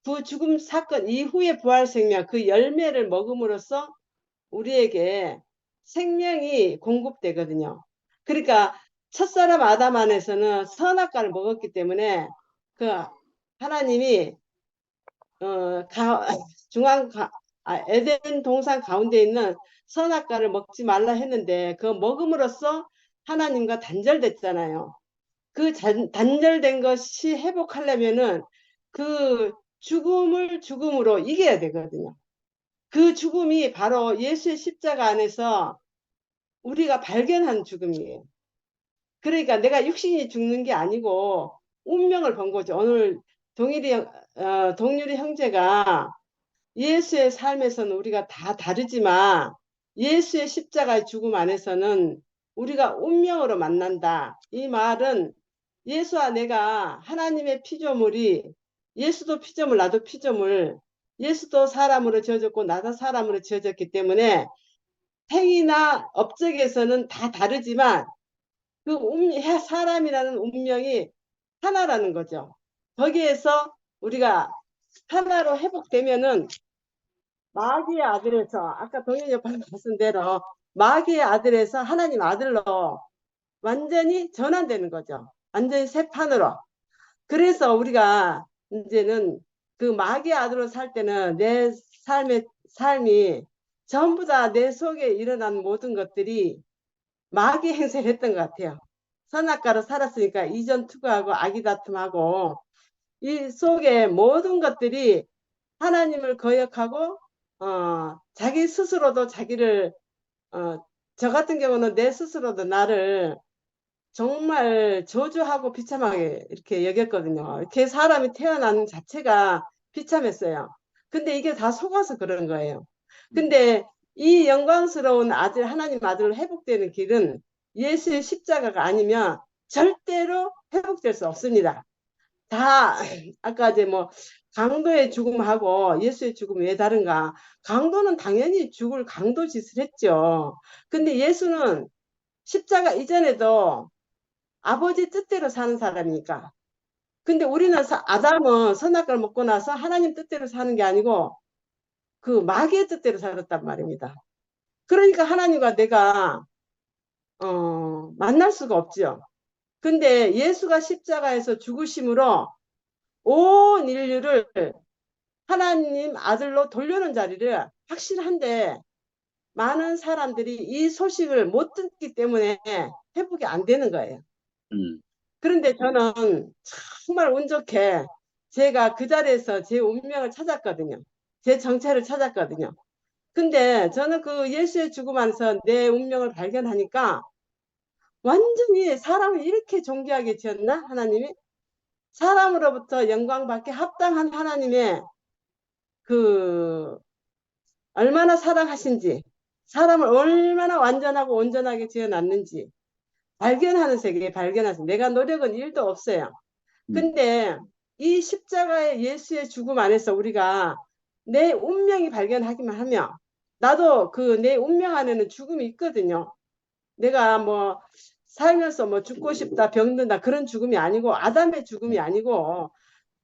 그 죽음 사건 이후의 부활 생명 그 열매를 먹음으로써 우리에게 생명이 공급되거든요. 그러니까 첫사람 아담 안에서는 선악과를 먹었기 때문에 그 하나님이 중앙 에덴 동산 가운데 있는 선악과를 먹지 말라 했는데 그 먹음으로써 하나님과 단절됐잖아요. 그 단절된 것이 회복하려면은 그 죽음을 죽음으로 이겨야 되거든요. 그 죽음이 바로 예수의 십자가 안에서 우리가 발견한 죽음이에요. 그러니까 내가 육신이 죽는 게 아니고 운명을 번 거죠. 오늘 동률이 형제가 예수의 삶에서는 우리가 다 다르지만 예수의 십자가의 죽음 안에서는 우리가 운명으로 만난다. 이 말은 예수와 내가 하나님의 피조물이 예수도 피조물 나도 피조물 예수도 사람으로 지어졌고 나도 사람으로 지어졌기 때문에 행위나 업적에서는 다 다르지만 그 사람이라는 운명이 하나라는 거죠. 거기에서 우리가 하나로 회복되면은 마귀의 아들에서 아까 동현이 오빠가 말씀 대로 마귀의 아들에서 하나님 아들로 완전히 전환되는 거죠. 완전히 새 판으로. 그래서 우리가 이제는 그 마귀의 아들로 살 때는 내 삶이 전부 다 내 속에 일어난 모든 것들이 마귀 행세를 했던 것 같아요. 선악과로 살았으니까 이전 투구하고 악의 다툼하고 이 속에 모든 것들이 하나님을 거역하고 자기 스스로도 자기를 저 같은 경우는 내 스스로도 나를 정말 저주하고 비참하게 이렇게 여겼거든요. 이렇게 사람이 태어나는 자체가 비참했어요. 근데 이게 다 속아서 그런 거예요. 근데 이 영광스러운 아들, 하나님 아들로 회복되는 길은 예수의 십자가가 아니면 절대로 회복될 수 없습니다. 다 아까 이제 뭐 강도의 죽음하고 예수의 죽음이 왜 다른가? 강도는 당연히 죽을 강도 짓을 했죠. 근데 예수는 십자가 이전에도 아버지 뜻대로 사는 사람이니까. 근데 우리는 아담은 선악과를 먹고 나서 하나님 뜻대로 사는 게 아니고 그 마귀의 뜻대로 살았단 말입니다. 그러니까 하나님과 내가 만날 수가 없죠. 근데 예수가 십자가에서 죽으심으로 온 인류를 하나님 아들로 돌려놓은 자리를 확실한데 많은 사람들이 이 소식을 못 듣기 때문에 회복이 안 되는 거예요. 그런데 저는 정말 운 좋게 제가 그 자리에서 제 운명을 찾았거든요. 제 정체를 찾았거든요. 근데 저는 그 예수의 죽음 안에서 내 운명을 발견하니까 완전히 사람을 이렇게 존귀하게 지었나? 하나님이? 사람으로부터 영광받게 합당한 하나님의 그 얼마나 사랑하신지, 사람을 얼마나 완전하고 온전하게 지어놨는지 발견하는 세계에 발견하세요. 내가 노력은 일도 없어요. 근데 이 십자가의 예수의 죽음 안에서 우리가 내 운명이 발견하기만 하면 나도 그 내 운명 안에는 죽음이 있거든요. 내가 뭐 살면서 뭐 죽고 싶다, 병든다 그런 죽음이 아니고 아담의 죽음이 아니고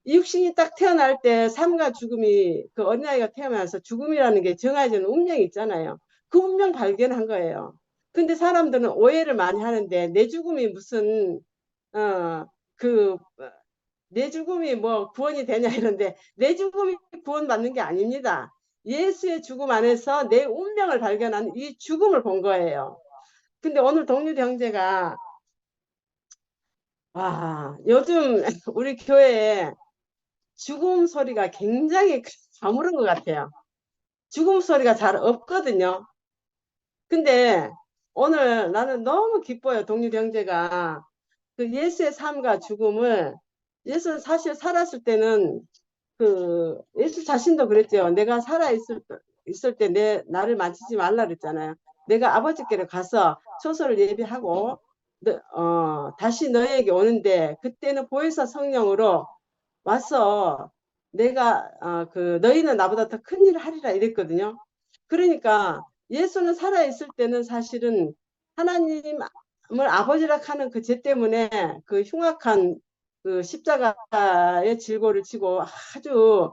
육신이 딱 태어날 때 삶과 죽음이 그 어린아이가 태어나서 죽음이라는 게 정해진 운명이 있잖아요. 그 운명 발견한 거예요. 근데 사람들은 오해를 많이 하는데 내 죽음이 무슨 내 죽음이 뭐 구원이 되냐 이런데 내 죽음이 구원받는 게 아닙니다. 예수의 죽음 안에서 내 운명을 발견한 이 죽음을 본 거예요. 근데 오늘 동률 형제가 요즘 우리 교회에 죽음 소리가 굉장히 가물은 것 같아요. 죽음 소리가 잘 없거든요. 근데 오늘 나는 너무 기뻐요. 동률 형제가 그 예수의 삶과 죽음을 예수는 사실 살았을 때는 그 예수 자신도 그랬죠. 내가 살아 있을 때 나를 만지지 말라 그랬잖아요. 내가 아버지께로 가서 초소를 예비하고 다시 너에게 오는데 그때는 보혜사 성령으로 와서 내가 너희는 나보다 더 큰 일을 하리라 이랬거든요. 그러니까 예수는 살아 있을 때는 사실은 하나님을 아버지라 하는 그 죄 때문에 그 흉악한 그 십자가의 질고를 지고 아주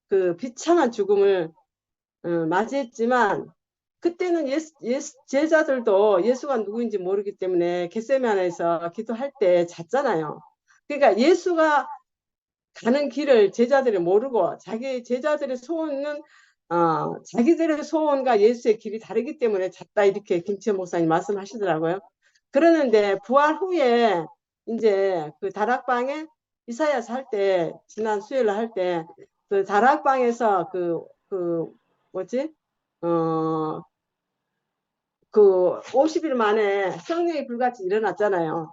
그 비참한 죽음을 맞이했지만 그때는 제자들도 예수가 누구인지 모르기 때문에 겟세마네에서 기도할 때 잤잖아요. 그러니까 예수가 가는 길을 제자들이 모르고 자기 제자들의 소원은 자기들의 소원과 예수의 길이 다르기 때문에 잤다 이렇게 김치현 목사님 말씀하시더라고요. 그러는데 부활 후에 이제 그 다락방에 이사야서 할 때 지난 수요일 할 때 그 다락방에서 뭐지 그 50일 만에 성령이 불같이 일어났잖아요.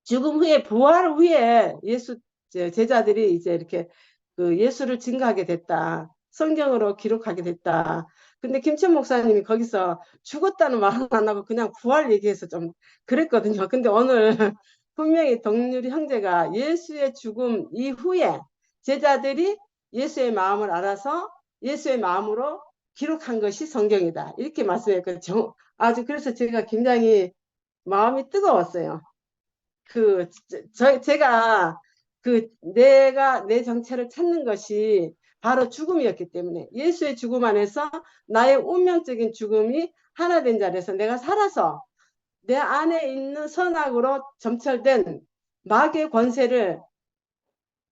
죽음 후에 부활 후에 예수 제자들이 이제 이렇게 그 예수를 증거하게 됐다. 성경으로 기록하게 됐다. 근데 김천 목사님이 거기서 죽었다는 말은 안 하고 그냥 부활 얘기해서 좀 그랬거든요. 근데 오늘 분명히 동률이 형제가 예수의 죽음 이후에 제자들이 예수의 마음을 알아서 예수의 마음으로 기록한 것이 성경이다. 이렇게 말씀했거든요. 아주 그래서 제가 굉장히 마음이 뜨거웠어요. 제가 내가 내 정체를 찾는 것이 바로 죽음이었기 때문에 예수의 죽음 안에서 나의 운명적인 죽음이 하나 된 자리에서 내가 살아서 내 안에 있는 선악으로 점철된 마귀의 권세를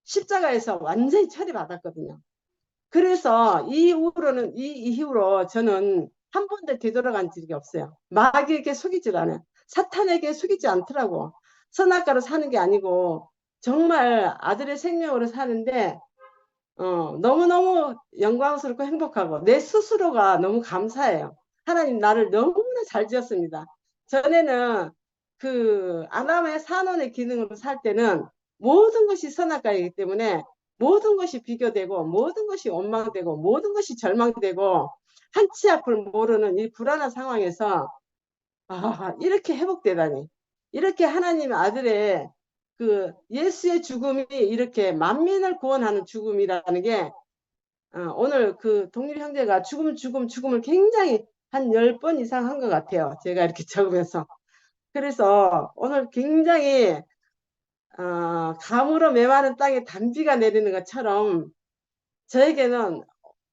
십자가에서 완전히 처리받았거든요. 그래서 이 이후로 저는 한 번도 되돌아간 적이 없어요. 마귀에게 속이질 않아요. 사탄에게 속이지 않더라고. 선악과로 사는 게 아니고 정말 아들의 생명으로 사는데 너무너무 영광스럽고 행복하고 내 스스로가 너무 감사해요. 하나님 나를 너무나 잘 지었습니다. 전에는 그 아담의 산원의 기능으로 살 때는 모든 것이 선악과이기 때문에 모든 것이 비교되고 모든 것이 원망되고 모든 것이 절망되고 한치 앞을 모르는 이 불안한 상황에서 이렇게 회복되다니, 이렇게 하나님 아들의 그 예수의 죽음이 이렇게 만민을 구원하는 죽음이라는 게 오늘 그 동일 형제가 죽음을 굉장히 한 10번 이상 한 것 같아요. 제가 이렇게 적으면서. 그래서 오늘 굉장히 감으로 메마른 땅에 단비가 내리는 것처럼 저에게는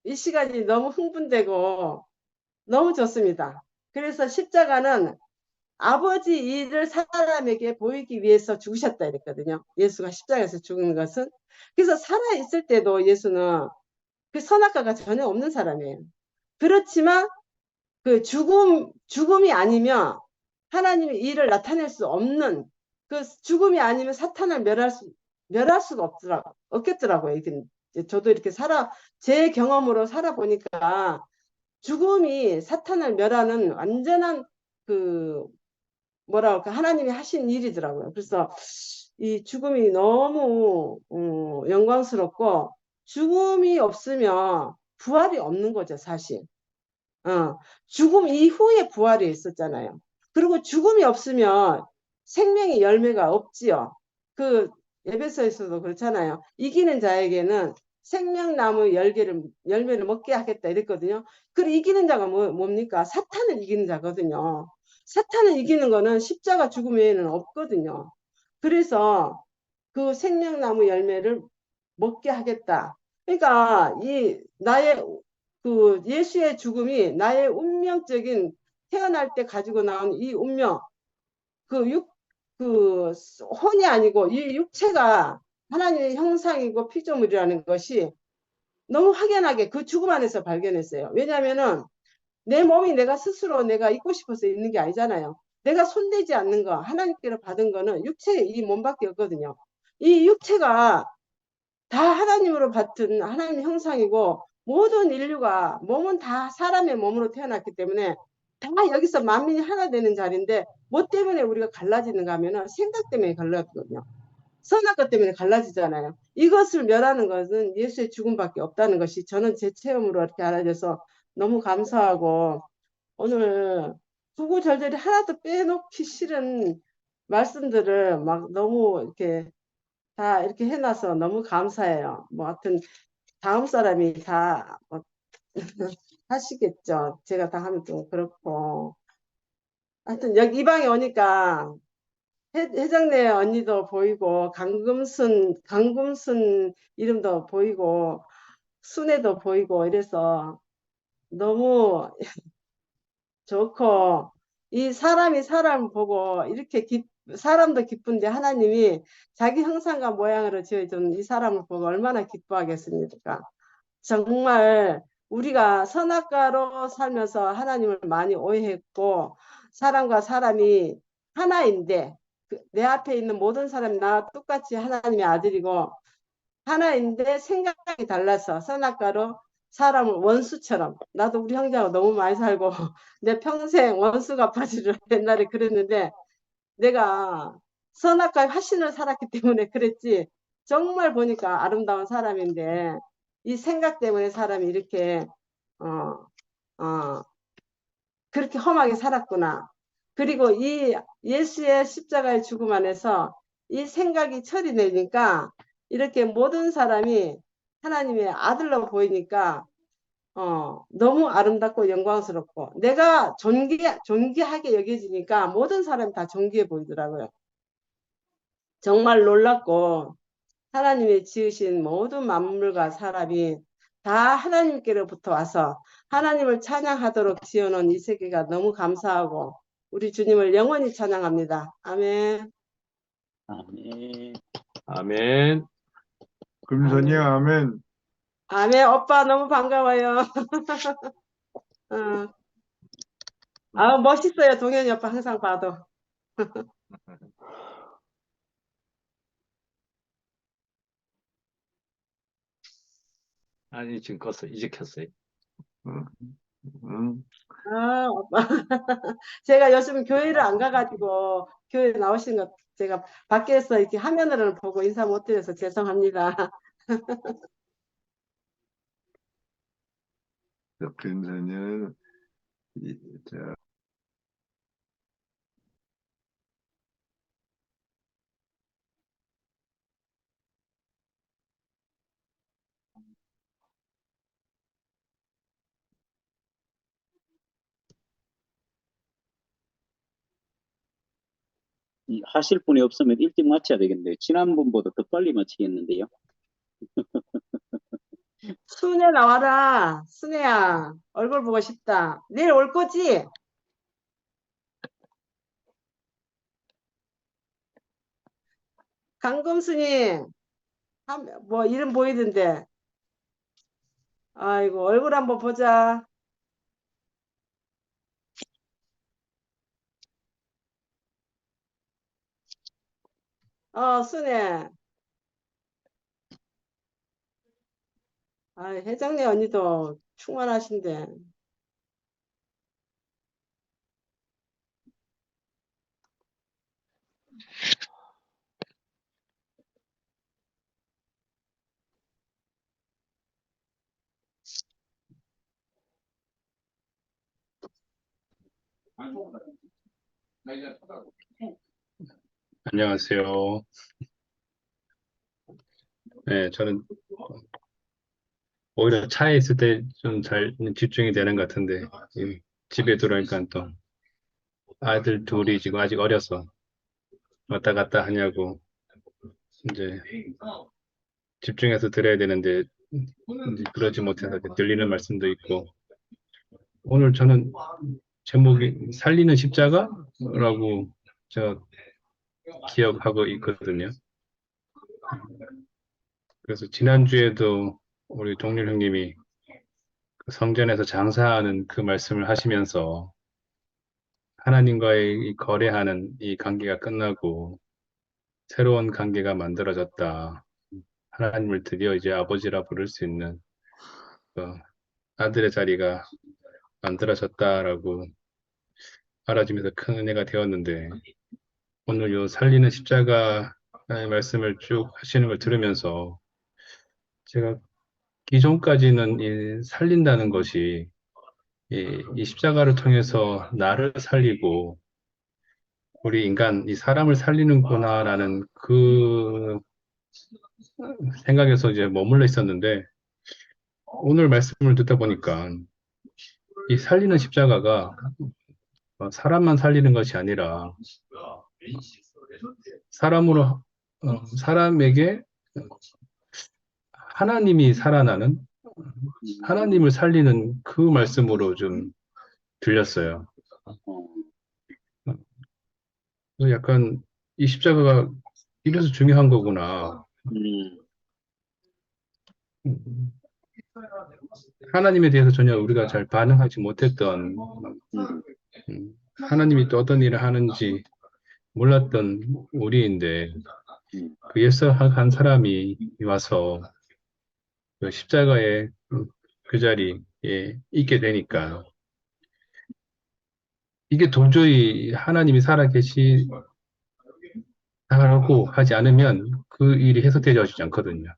이 시간이 너무 흥분되고 너무 좋습니다. 그래서 십자가는 아버지 일을 사람에게 보이기 위해서 죽으셨다 이랬거든요. 예수가 십자가에서 죽은 것은. 그래서 살아있을 때도 예수는 그 선악과가 전혀 없는 사람이에요. 그렇지만 그 죽음이 아니면 하나님의 일을 나타낼 수 없는, 그 죽음이 아니면 사탄을 멸할 수가 없겠더라고요. 저도 이렇게 제 경험으로 살아보니까 죽음이 사탄을 멸하는 완전한 그 뭐라 할까, 하나님이 하신 일이더라고요. 그래서 이 죽음이 너무 영광스럽고, 죽음이 없으면 부활이 없는 거죠, 사실. 죽음 이후에 부활이 있었잖아요. 그리고 죽음이 없으면 생명의 열매가 없지요. 그 에베소에서도 그렇잖아요. 이기는 자에게는 생명나무 열매를 먹게 하겠다 이랬거든요. 그리고 이기는 자가 뭡니까? 사탄을 이기는 자거든요. 사탄을 이기는 거는 십자가 죽음 외에는 없거든요. 그래서 그 생명나무 열매를 먹게 하겠다. 그러니까 나의 그 예수의 죽음이 나의 운명적인, 태어날 때 가지고 나온 이 운명, 그 혼이 아니고 이 육체가 하나님의 형상이고 피조물이라는 것이 너무 확연하게 그 죽음 안에서 발견했어요. 왜냐하면은 내 몸이 내가 스스로 내가 입고 싶어서 입는 게 아니잖아요. 내가 손대지 않는 거, 하나님께로 받은 거는 육체의 이 몸밖에 없거든요. 이 육체가 다 하나님으로 받은 하나님의 형상이고, 모든 인류가 몸은 다 사람의 몸으로 태어났기 때문에 다 여기서 만민이 하나 되는 자리인데, 뭐 때문에 우리가 갈라지는가 하면은 생각 때문에 갈라지거든요. 선악과 때문에 갈라지잖아요. 이것을 멸하는 것은 예수의 죽음밖에 없다는 것이 저는 제 체험으로 이렇게 알아져서 너무 감사하고, 오늘 구구절절히 하나도 빼놓기 싫은 말씀들을 막 너무 이렇게 다 이렇게 해놔서 너무 감사해요. 뭐 하여튼 다음 사람이 다뭐 하시겠죠. 제가 다 하면 좀 그렇고. 하여튼 여기 이 방에 오니까 해정래 언니도 보이고 강금순 이름도 보이고 순애도 보이고 이래서 너무 좋고, 이 사람이 사람 보고 이렇게 사람도 기쁜데 하나님이 자기 형상과 모양으로 지어준 이 사람을 보고 얼마나 기뻐하겠습니까? 정말 우리가 선악과로 살면서 하나님을 많이 오해했고, 사람과 사람이 하나인데 내 앞에 있는 모든 사람이 나 똑같이 하나님의 아들이고 하나인데 생각이 달라서 선악과로 사람을 원수처럼, 나도 우리 형제하고 너무 많이 살고 내 평생 원수 갚아주려 옛날에 그랬는데, 내가 선악과의 화신을 살았기 때문에 그랬지 정말 보니까 아름다운 사람인데 이 생각 때문에 사람이 이렇게 그렇게 험하게 살았구나. 그리고 이 예수의 십자가의 죽음 안에서 이 생각이 처리되니까 이렇게 모든 사람이 하나님의 아들로 보이니까 너무 아름답고 영광스럽고, 내가 존귀하게 여겨지니까 모든 사람이 다 존귀해 보이더라고요. 정말 놀랍고, 하나님이 지으신 모든 만물과 사람이 다 하나님께로부터 와서 하나님을 찬양하도록 지어놓은 이 세계가 너무 감사하고 우리 주님을 영원히 찬양합니다. 아멘. 아멘. 아멘. 금선이 아멘. 아멘. 오빠 너무 반가워요. 어. 아, 멋있어요. 동현이 오빠 항상 봐도. 아니, 지금 껐어. 이제 켰어요. 응, 응. 아, 오빠. 제가 요즘 교회를 안 가가지고 교회 나오시는 거 제가 밖에서 이렇게 화면으로는 보고 인사 못 드려서 죄송합니다. 금선이는 저 하실 분이 없으면 일찍 마쳐야 되겠는데요. 지난번보다 더 빨리 마치겠는데요. 순애 나와라. 순애야. 얼굴 보고 싶다. 내일 올 거지? 강금순이 뭐 이름 보이던데. 아이고 얼굴 한번 보자. 순애. 아, 혜정네 언니도 충만하신데. 안녕하세요. 네, 저는 오히려 차에 있을 때 좀 잘 집중이 되는 것 같은데, 집에 들어오니까 또 아들 둘이 지금 아직 어려서 왔다 갔다 하냐고, 이제 집중해서 들어야 되는데, 이제 그러지 못해서 이렇게 들리는 말씀도 있고, 오늘 저는 제목이 살리는 십자가라고 저 기억하고 있거든요. 그래서 지난주에도 우리 동률 형님이 그 성전에서 장사하는 그 말씀을 하시면서 하나님과의 이 거래하는 이 관계가 끝나고 새로운 관계가 만들어졌다. 하나님을 드디어 이제 아버지라 부를 수 있는 그 아들의 자리가 만들어졌다라고 알아주면서 큰 은혜가 되었는데 오늘 요 살리는 십자가의 말씀을 쭉 하시는 걸 들으면서 제가 기존까지는 이 살린다는 것이 이 십자가를 통해서 나를 살리고 우리 인간, 이 사람을 살리는구나라는 그 생각에서 이제 머물러 있었는데 오늘 말씀을 듣다 보니까 이 살리는 십자가가 사람만 살리는 것이 아니라 사람으로 사람에게 하나님이 살아나는 하나님을 살리는 그 말씀으로 좀 들렸어요. 약간 이 십자가가 이래서 중요한 거구나. 하나님에 대해서 전혀 우리가 잘 반응하지 못했던 하나님이 또 어떤 일을 하는지 몰랐던 우리인데 그 예수 한 사람이 와서 그 십자가의 그 자리에 있게 되니까 이게 도저히 하나님이 살아계시다고 하지 않으면 그 일이 해석되지 않거든요.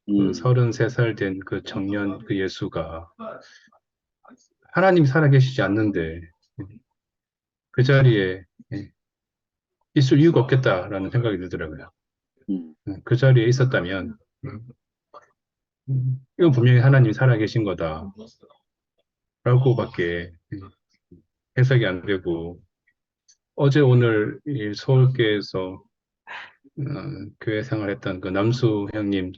그 33살 된 그 청년 그 예수가 하나님이 살아계시지 않는데 그 자리에 있을 이유가 없겠다라는 생각이 들더라고요. 그 자리에 있었다면 이건 분명히 하나님이 살아계신 거다 라고밖에 해석이 안 되고 어제 오늘 이 서울교회에서 교회 생활했던 그 남수 형님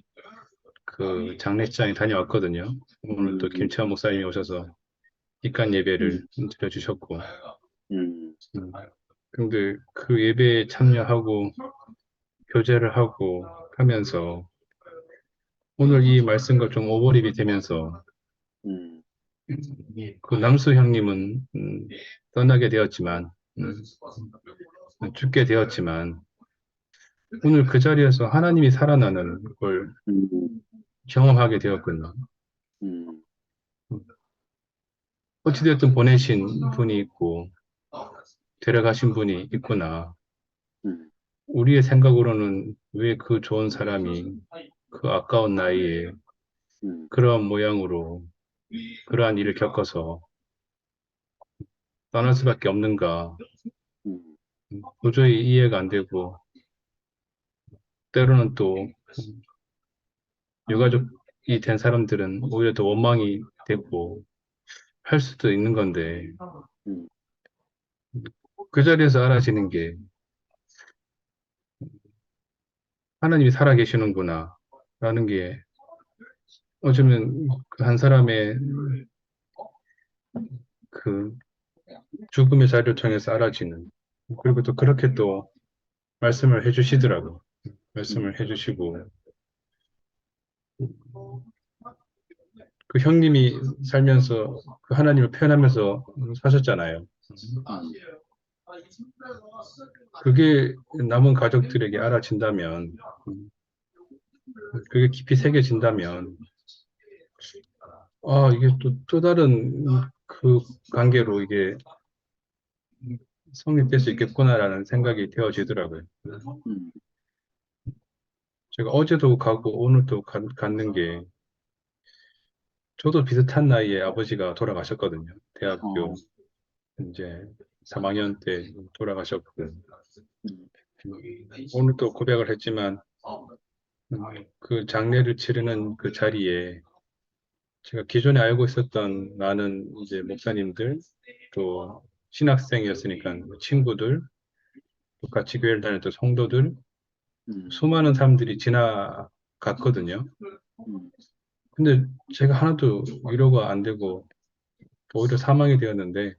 그 장례식장에 다녀왔거든요. 오늘 또 김채원 목사님이 오셔서 입간 예배를 드려주셨고, 음, 근데 그 예배에 참여하고 교제를 하고 하면서 오늘 이 말씀과 좀 오버랩이 되면서 음, 그 남수 형님은 떠나게 되었지만 죽게 되었지만 오늘 그 자리에서 하나님이 살아나는 걸 음, 경험하게 되었군요. 음, 어찌됐든 보내신 분이 있고 데려가신 분이 있구나. 음, 우리의 생각으로는 왜 그 좋은 사람이 그 아까운 나이에 그러한 모양으로 그러한 일을 겪어서 떠날 수밖에 없는가. 음, 도저히 이해가 안 되고 때로는 또 유가족이 된 사람들은 오히려 더 원망이 되고 할 수도 있는 건데 음, 그 자리에서 알아지는 게 하나님이 살아계시는구나 라는 게 어쩌면 그 한 사람의 그 죽음의 자리를 통해서 알아지는 그리고 또 그렇게 또 말씀을 해주시더라고. 말씀을 해주시고 그 형님이 살면서 그 하나님을 표현하면서 사셨잖아요. 그게 남은 가족들에게 알아진다면, 그게 깊이 새겨진다면, 아, 이게 또 다른 그 관계로 이게 성립될 수 있겠구나라는 생각이 되어지더라고요. 음, 제가 어제도 가고 오늘도 갔는 게, 저도 비슷한 나이에 아버지가 돌아가셨거든요. 대학교 이제 3학년 때 돌아가셨고, 오늘 또 고백을 했지만, 그 장례를 치르는 그 자리에 제가 기존에 알고 있었던 많은 이제 목사님들, 또 신학생이었으니까 친구들, 또 같이 교회를 다녔던 성도들, 수많은 사람들이 지나갔거든요. 근데 제가 하나도 위로가 안 되고 오히려 사망이 되었는데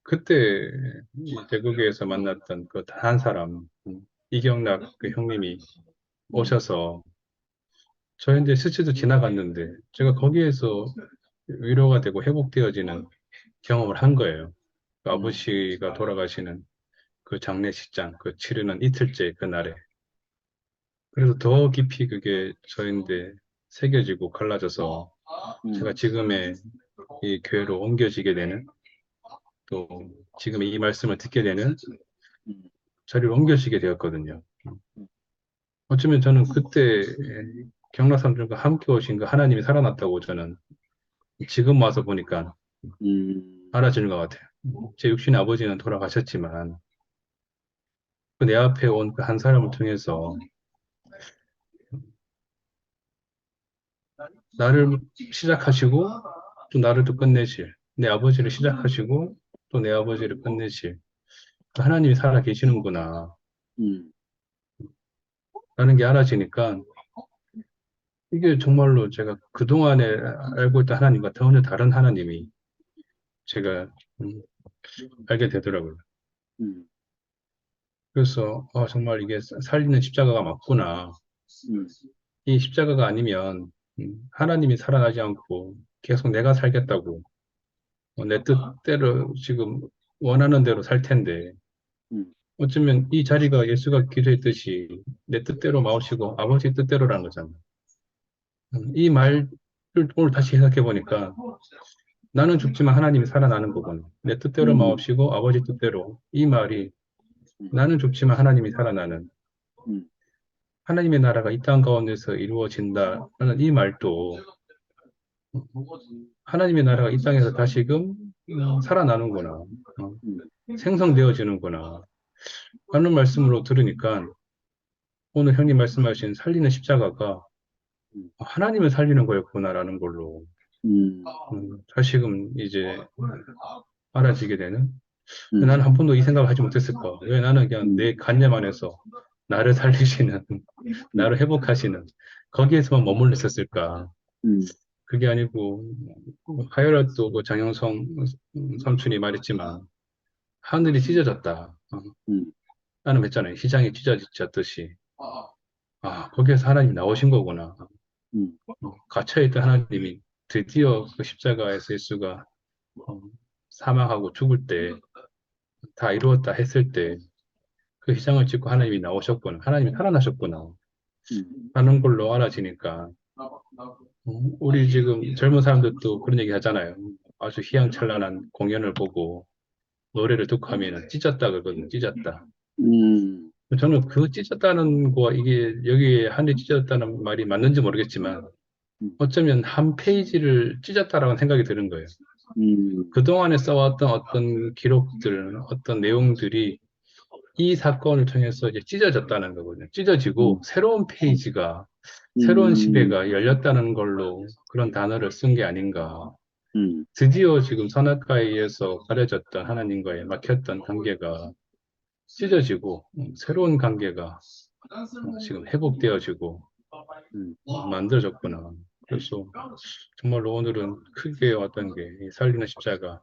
그때 이 대구교에서 만났던 그 단 한 사람, 이경락 그 형님이 오셔서 저희한테 스치듯 지나갔는데 제가 거기에서 위로가 되고 회복되어지는 경험을 한 거예요. 그 아버지가 돌아가시는 그 장례식장, 그 치르는 이틀째 그날에. 그래서 더 깊이 그게 저인데 새겨지고 갈라져서 제가 지금의 이 교회로 옮겨지게 되는 또 지금 이 말씀을 듣게 되는 자리로 옮겨지게 되었거든요. 어쩌면 저는 그때 경락사람들과 함께 오신 그 하나님이 살아났다고 저는 지금 와서 보니까 알아지는 것 같아요. 제 육신의 아버지는 돌아가셨지만 그 내 앞에 온 그 한 사람을 통해서 나를 시작하시고 또 나를 또 끝내실 내 아버지를 시작하시고 또 내 아버지를 끝내실 그 하나님이 살아 계시는구나 라는 게 알아지니까 이게 정말로 제가 그동안에 알고 있던 하나님과 전혀 다른 하나님이 제가 알게 되더라고요. 그래서 정말 이게 살리는 십자가가 맞구나. 이 십자가가 아니면 하나님이 살아나지 않고 계속 내가 살겠다고 내 뜻대로 지금 원하는 대로 살 텐데 어쩌면 이 자리가 예수가 기도했듯이 내 뜻대로 마오시고 아버지 뜻대로라는 거잖아요. 이 말을 오늘 다시 해석해 보니까 나는 죽지만 하나님이 살아나는 거군. 내 뜻대로 마옵시고 아버지 뜻대로 이 말이 나는 죽지만 하나님이 살아나는 하나님의 나라가 이 땅 가운데서 이루어진다는 이 말도 하나님의 나라가 이 땅에서 다시금 살아나는구나. 생성되어지는구나. 하는 말씀으로 들으니까 오늘 형님 말씀하신 살리는 십자가가 하나님을 살리는 거였구나라는 걸로 다시금 이제 알아지게 되는 나는 한 번도 이 생각을 하지 못했을까? 왜 나는 그냥 내 관념 안에서 나를 살리시는, 나를 회복하시는 거기에서만 머물러 있었을까? 음, 그게 아니고 하여라도 그 장영성 삼촌이 말했지만 하늘이 찢어졌다. 음, 나는 했잖아요. 시장이 찢어졌듯이. 거기에서 하나님이 나오신 거구나. 음, 갇혀있던 하나님이 드디어 그 십자가에서 예수가 어, 사망하고 죽을 때 다 이루었다 했을 때 그 시장을 찍고 하나님이 나오셨구나. 하나님이 살아나셨구나. 음, 하는 걸로 알아지니까 우리 지금 젊은 사람들도 그런 얘기 하잖아요. 아주 휘황찬란한 공연을 보고 노래를 듣고 하면 찢었다 그러거든요. 찢었다. 음, 저는 그 찢었다는 거 이게 여기에 하늘이 찢었다는 말이 맞는지 모르겠지만 어쩌면 한 페이지를 찢었다라고 생각이 드는 거예요. 그동안에 써왔던 어떤 기록들, 어떤 내용들이 이 사건을 통해서 이제 찢어졌다는 거거든요. 찢어지고 새로운 페이지가, 새로운 시대가 열렸다는 걸로 그런 단어를 쓴 게 아닌가. 드디어 지금 선악과에 의해서 가려졌던 하나님과의 막혔던 관계가 찢어지고 새로운 관계가 지금 회복되어지고 만들어졌구나. 그래서 정말로 오늘은 크게 왔던 게 이 살리는 십자가,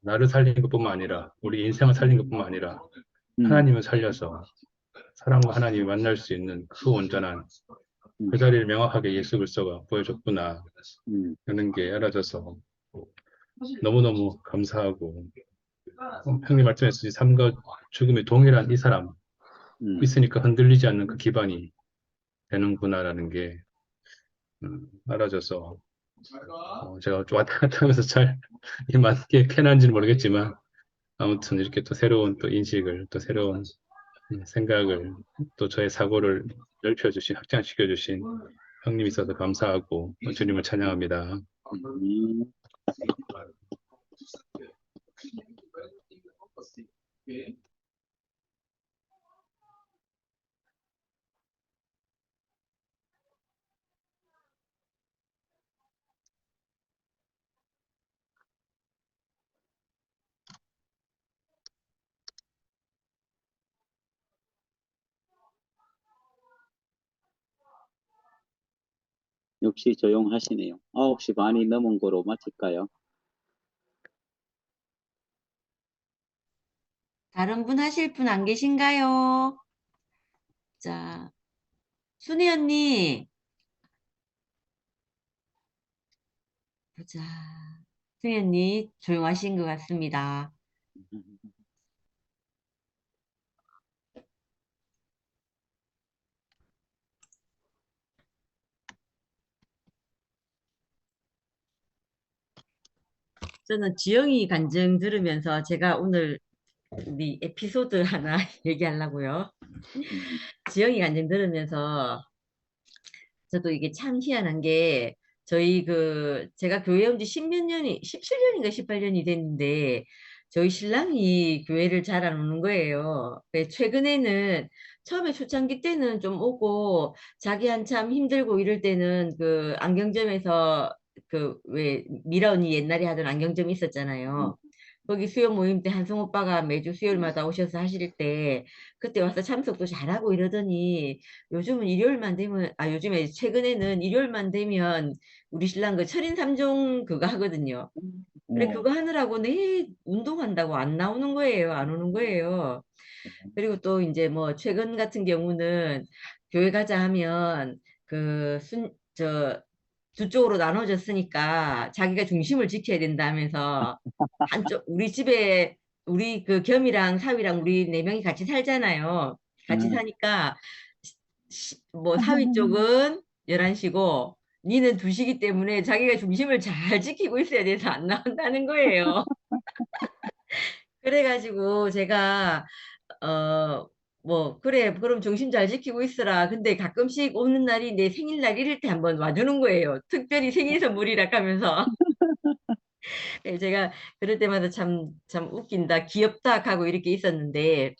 나를 살린 것뿐만 아니라 우리 인생을 살린 것뿐만 아니라 하나님을 살려서 사람과 하나님이 만날 수 있는 그 온전한 그 자리를 명확하게 예수 그리스도가 보여줬구나 하는 게 알아져서 너무너무 감사하고 형님 말씀하셨듯이 삶과 죽음이 동일한 이 사람 있으니까 흔들리지 않는 그 기반이 되는구나라는 게 알아져서 제가 좀 왔다 갔다 하면서 잘 이게 맞게 편한지는 모르겠지만 아무튼 이렇게 또 새로운 또 인식을 또 새로운 생각을 또 저의 사고를 넓혀주신 확장시켜주신 형님 있어서 감사하고 주님을 찬양합니다. 역시 조용하시네요. 9시 반이 넘은 거로 마칠까요? 다른 분 하실 분 안 계신가요? 자, 순희 언니. 보자. 순희 언니 조용하신 것 같습니다. 저는 지영이 간증 들으면서 제가 오늘 우리 에피소드 하나 얘기하려고요. 지영이 간증 들으면서 저도 이게 참 희한한 게 저희 제가 교회 온 지 10몇 년이 17년인가 18년이 됐는데 저희 신랑이 교회를 잘 안 오는 거예요. 최근에는 처음에 초창기 때는 좀 오고 자기 한참 힘들고 이럴 때는 그 안경점에서 그 왜 미라 언니 옛날에 하던 안경점이 있었잖아요. 거기 수요 모임 때 한성 오빠가 매주 수요일마다 오셔서 하실 때 그때 와서 참석도 잘하고 이러더니 요즘은 일요일만 되면 요즘에 최근에는 일요일만 되면 우리 신랑 그 철인 3종 그거 하거든요. 그래 그거 하느라고 내 운동한다고 안 나오는 거예요. 안 오는 거예요. 그리고 또 이제 뭐 최근 같은 경우는 교회 가자 하면 두 쪽으로 나눠졌으니까 자기가 중심을 지켜야 된다면서 한쪽 우리 집에 우리 그 겸이랑 사위랑 우리 네 명이 같이 살잖아요. 같이 사니까 뭐 사위 쪽은 11시고 니는 2시기 때문에 자기가 중심을 잘 지키고 있어야 돼서 안 나온다는 거예요. 그래가지고 제가 뭐 그래 그럼 중심 잘 지키고 있어라. 근데 가끔씩 오는 날이 내 생일날 이럴 때 한번 와주는 거예요. 특별히 생일 선물이라 하면서. 제가 그럴 때마다 참 웃긴다, 귀엽다 하고 이렇게 있었는데,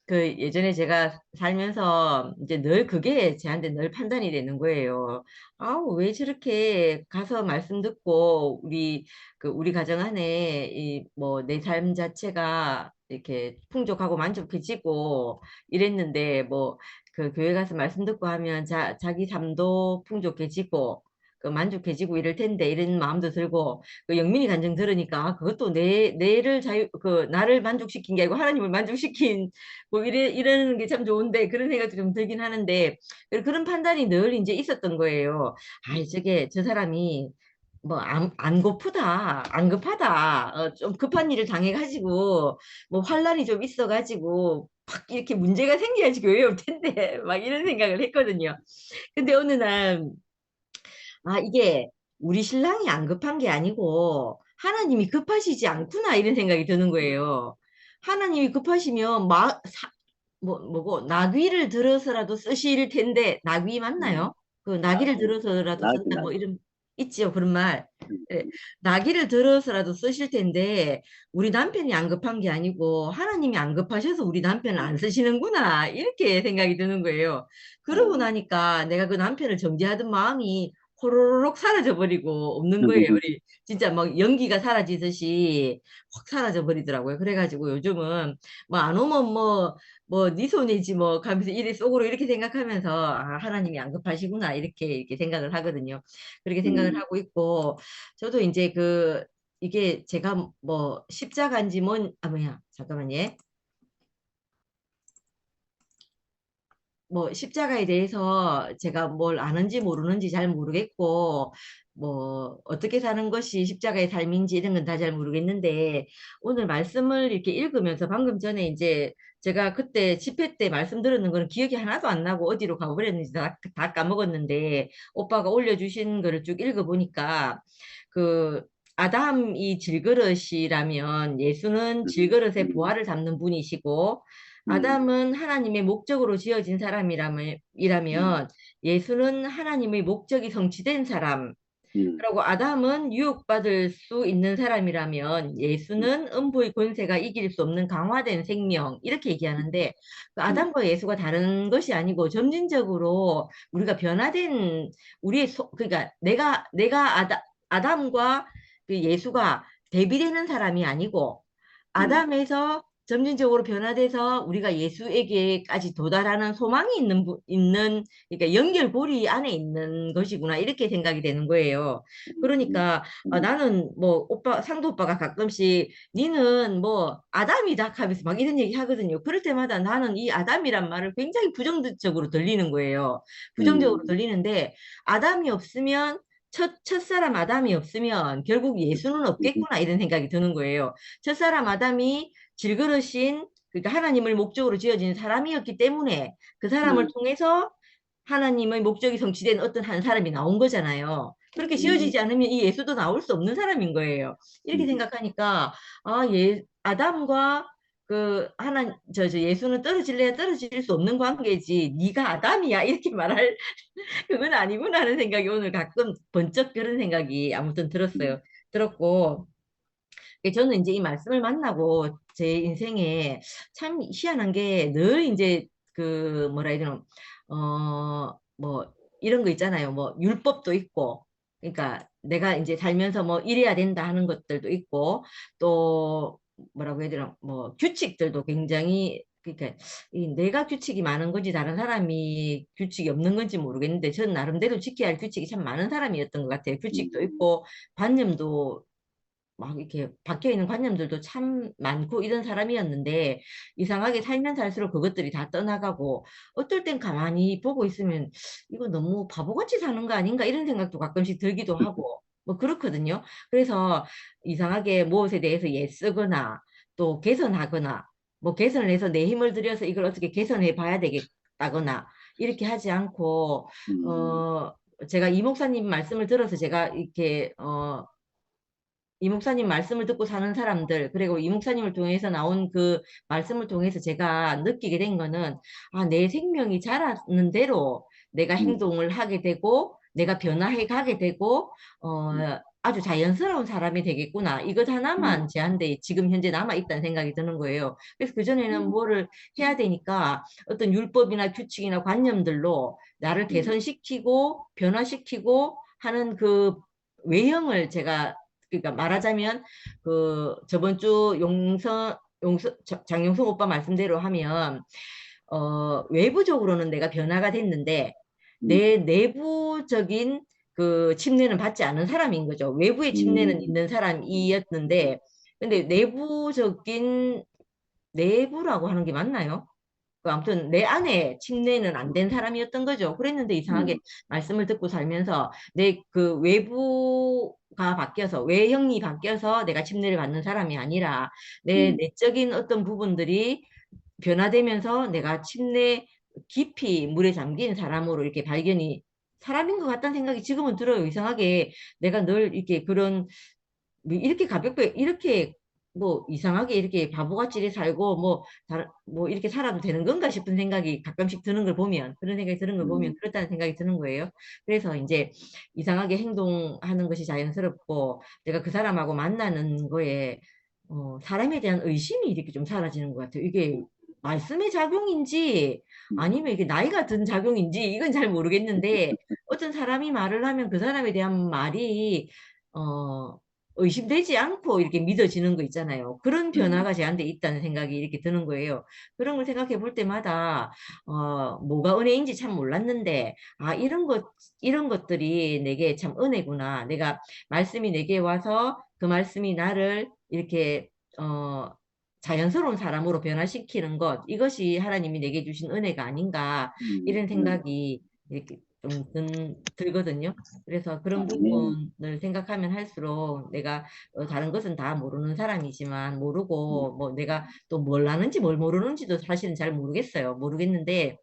그 예전에 제가 살면서 이제 늘 그게 저한테 늘 판단이 되는 거예요. 아우, 왜 저렇게 가서 말씀 듣고 우리 가정 안에 이 뭐 내 삶 자체가 이렇게 풍족하고 만족해지고 이랬는데 뭐 그 교회 가서 말씀 듣고 하면 자기 삶도 풍족해지고 그 만족해지고 이럴 텐데 이런 마음도 들고 그 영민이 간증 들으니까 아, 그것도 내를 나를 만족시킨 게 아니고 하나님을 만족시킨 뭐 이러는 게 참 좋은데 그런 생각도 좀 들긴 하는데 그런 판단이 늘 이제 있었던 거예요. 아이 저게 저 사람이 뭐 안 고프다 안 급하다 좀 급한 일을 당해가지고 뭐 환란이 좀 있어가지고 팍 이렇게 문제가 생겨야지 교회 올 텐데 막 이런 생각을 했거든요. 근데 어느 날 아, 이게 우리 신랑이 안 급한 게 아니고 하나님이 급하시지 않구나 이런 생각이 드는 거예요. 하나님이 급하시면 뭐고 나귀를 들어서라도 쓰실 텐데 나귀 맞나요? 그 나귀를 들어서라도 나귀, 쓴다 뭐 나귀. 이런 있지요 그런 말. 음, 예, 나귀를 들어서라도 쓰실 텐데 우리 남편이 안 급한 게 아니고 하나님이 안 급하셔서 우리 남편을 안 쓰시는구나 이렇게 생각이 드는 거예요. 그러고 나니까 내가 그 남편을 정죄하던 마음이 호로록 사라져 버리고 없는 거예요. 우리 진짜 막 연기가 사라지듯이 확 사라져 버리더라고요. 그래가지고 요즘은 뭐 안 오면 네 손이지 뭐 가면서 이리 속으로 이렇게 생각하면서 아 하나님이 안 급하시구나 이렇게 생각을 하거든요. 그렇게 생각을 하고 있고 저도 이제 이게 제가 뭐 십자가인지 뭐야 잠깐만요. 뭐 십자가에 대해서 제가 뭘 아는지 모르는지 잘 모르겠고 뭐 어떻게 사는 것이 십자가의 삶인지 이런 건 다 잘 모르겠는데 오늘 말씀을 이렇게 읽으면서 방금 전에 이제 제가 그때 집회 때 말씀 들었는 거는 기억이 하나도 안 나고 어디로 가버렸는지 다 까먹었는데 오빠가 올려주신 거를 쭉 읽어보니까 그 아담이 질그릇이라면 예수는 질그릇의 보화를 담는 분이시고 아담은 하나님의 목적으로 지어진 사람이라면 예수는 하나님의 목적이 성취된 사람. 그리고 아담은 유혹받을 수 있는 사람이라면 예수는 음부의 권세가 이길 수 없는 강화된 생명. 이렇게 얘기하는데 그 아담과 예수가 다른 것이 아니고 점진적으로 우리가 변화된 그러니까 내가 아담과 그 예수가 대비되는 사람이 아니고 아담에서 점진적으로 변화돼서 우리가 예수에게까지 도달하는 소망이 그러니까 연결고리 안에 있는 것이구나 이렇게 생각이 되는 거예요. 그러니까 나는 뭐 상도 오빠가 가끔씩 니는 뭐 아담이다 하면서 막 이런 얘기 하거든요. 그럴 때마다 나는 이 아담이란 말을 굉장히 부정적으로 들리는 거예요. 부정적으로 들리는데 아담이 없으면 첫사람 아담이 없으면 결국 예수는 없겠구나 이런 생각이 드는 거예요. 첫사람 아담이 질그릇인 그러니까 하나님을 목적으로 지어진 사람이었기 때문에 그 사람을 통해서 하나님의 목적이 성취된 어떤 한 사람이 나온 거잖아요. 그렇게 지어지지 않으면 이 예수도 나올 수 없는 사람인 거예요. 이렇게 생각하니까 아담과 예수는 떨어질래야 떨어질 수 없는 관계지 네가 아담이야 이렇게 말할 그건 아니구나 하는 생각이 오늘 가끔 번쩍 그런 생각이 아무튼 들었고 저는 이제 이 말씀을 만나고 제 인생에 참 희한한 게 늘 이제 뭐라 해야 되나 뭐 이런 거 있잖아요. 뭐 율법도 있고 그러니까 내가 이제 살면서 뭐 이래야 된다 하는 것들도 있고 또 뭐라고 해야 되나 뭐 규칙들도 굉장히 그러니까 내가 규칙이 많은 건지 다른 사람이 규칙이 없는 건지 모르겠는데 저는 나름대로 지켜야 할 규칙이 참 많은 사람이었던 것 같아요. 규칙도 있고 관념도 막 이렇게 박혀 있는 관념들도 참 많고 이런 사람이었는데 이상하게 살면 살수록 그것들이 다 떠나가고 어떨 땐 가만히 보고 있으면 이거 너무 바보같이 사는 거 아닌가 이런 생각도 가끔씩 들기도 하고 뭐 그렇거든요. 그래서 이상하게 무엇에 대해서 애쓰거나 또 개선하거나 뭐 개선을 해서 내 힘을 들여서 이걸 어떻게 개선해 봐야 되겠다거나 이렇게 하지 않고 제가 이 목사님 말씀을 들어서 제가 이렇게 이 목사님 말씀을 듣고 사는 사람들, 그리고 이 목사님을 통해서 나온 그 말씀을 통해서 제가 느끼게 된 거는, 내 생명이 자라는 대로 내가 행동을 하게 되고, 내가 변화해 가게 되고, 아주 자연스러운 사람이 되겠구나. 이것 하나만 제한돼 지금 현재 남아있다는 생각이 드는 거예요. 그래서 그전에는 뭐를 해야 되니까 어떤 율법이나 규칙이나 관념들로 나를 개선시키고, 변화시키고 하는 그 외형을 제가 그러니까 말하자면 저번 주 장용성 오빠 말씀대로 하면 외부적으로는 내가 변화가 됐는데 내 내부적인 그 침례는 받지 않은 사람인 거죠. 외부의 침례는 있는 사람이었는데 근데 내부라고 하는 게 맞나요? 아무튼 내 안에 침례는 안 된 사람이었던 거죠. 그랬는데 이상하게 말씀을 듣고 살면서 내 그 외부가 바뀌어서 외형이 바뀌어서 내가 침례를 받는 사람이 아니라 내 내적인 어떤 부분들이 변화되면서 내가 침례 깊이 물에 잠긴 사람으로 이렇게 사람인 것 같다는 생각이 지금은 들어요. 이상하게 내가 늘 이렇게 뭐 이렇게 가볍게 이렇게 뭐 이상하게 이렇게 바보같이 이렇게 살고 뭐 이렇게 살아도 되는 건가 싶은 생각이 가끔씩 드는 걸 보면 그런 생각이 드는 걸 보면 그렇다는 생각이 드는 거예요. 그래서 이제 이상하게 행동하는 것이 자연스럽고 내가 그 사람하고 만나는 거에 사람에 대한 의심이 이렇게 좀 사라지는 것 같아요. 이게 말씀의 작용인지 아니면 이게 나이가 든 작용인지 이건 잘 모르겠는데 어떤 사람이 말을 하면 그 사람에 대한 말이 의심되지 않고 이렇게 믿어지는 거 있잖아요. 그런 변화가 제한테 있다는 생각이 이렇게 드는 거예요. 그런 걸 생각해 볼 때마다, 뭐가 은혜인지 참 몰랐는데, 이런 것들이 내게 참 은혜구나. 말씀이 내게 와서 그 말씀이 나를 이렇게, 자연스러운 사람으로 변화시키는 이것이 하나님이 내게 주신 은혜가 아닌가, 이런 생각이 이렇게 좀 들거든요. 그래서 그런 부분을 생각하면 할수록 내가 다른 것은 다 모르는 사람이지만 모르고 뭐 내가 또 뭘 아는지 뭘 모르는지도 사실은 잘 모르겠는데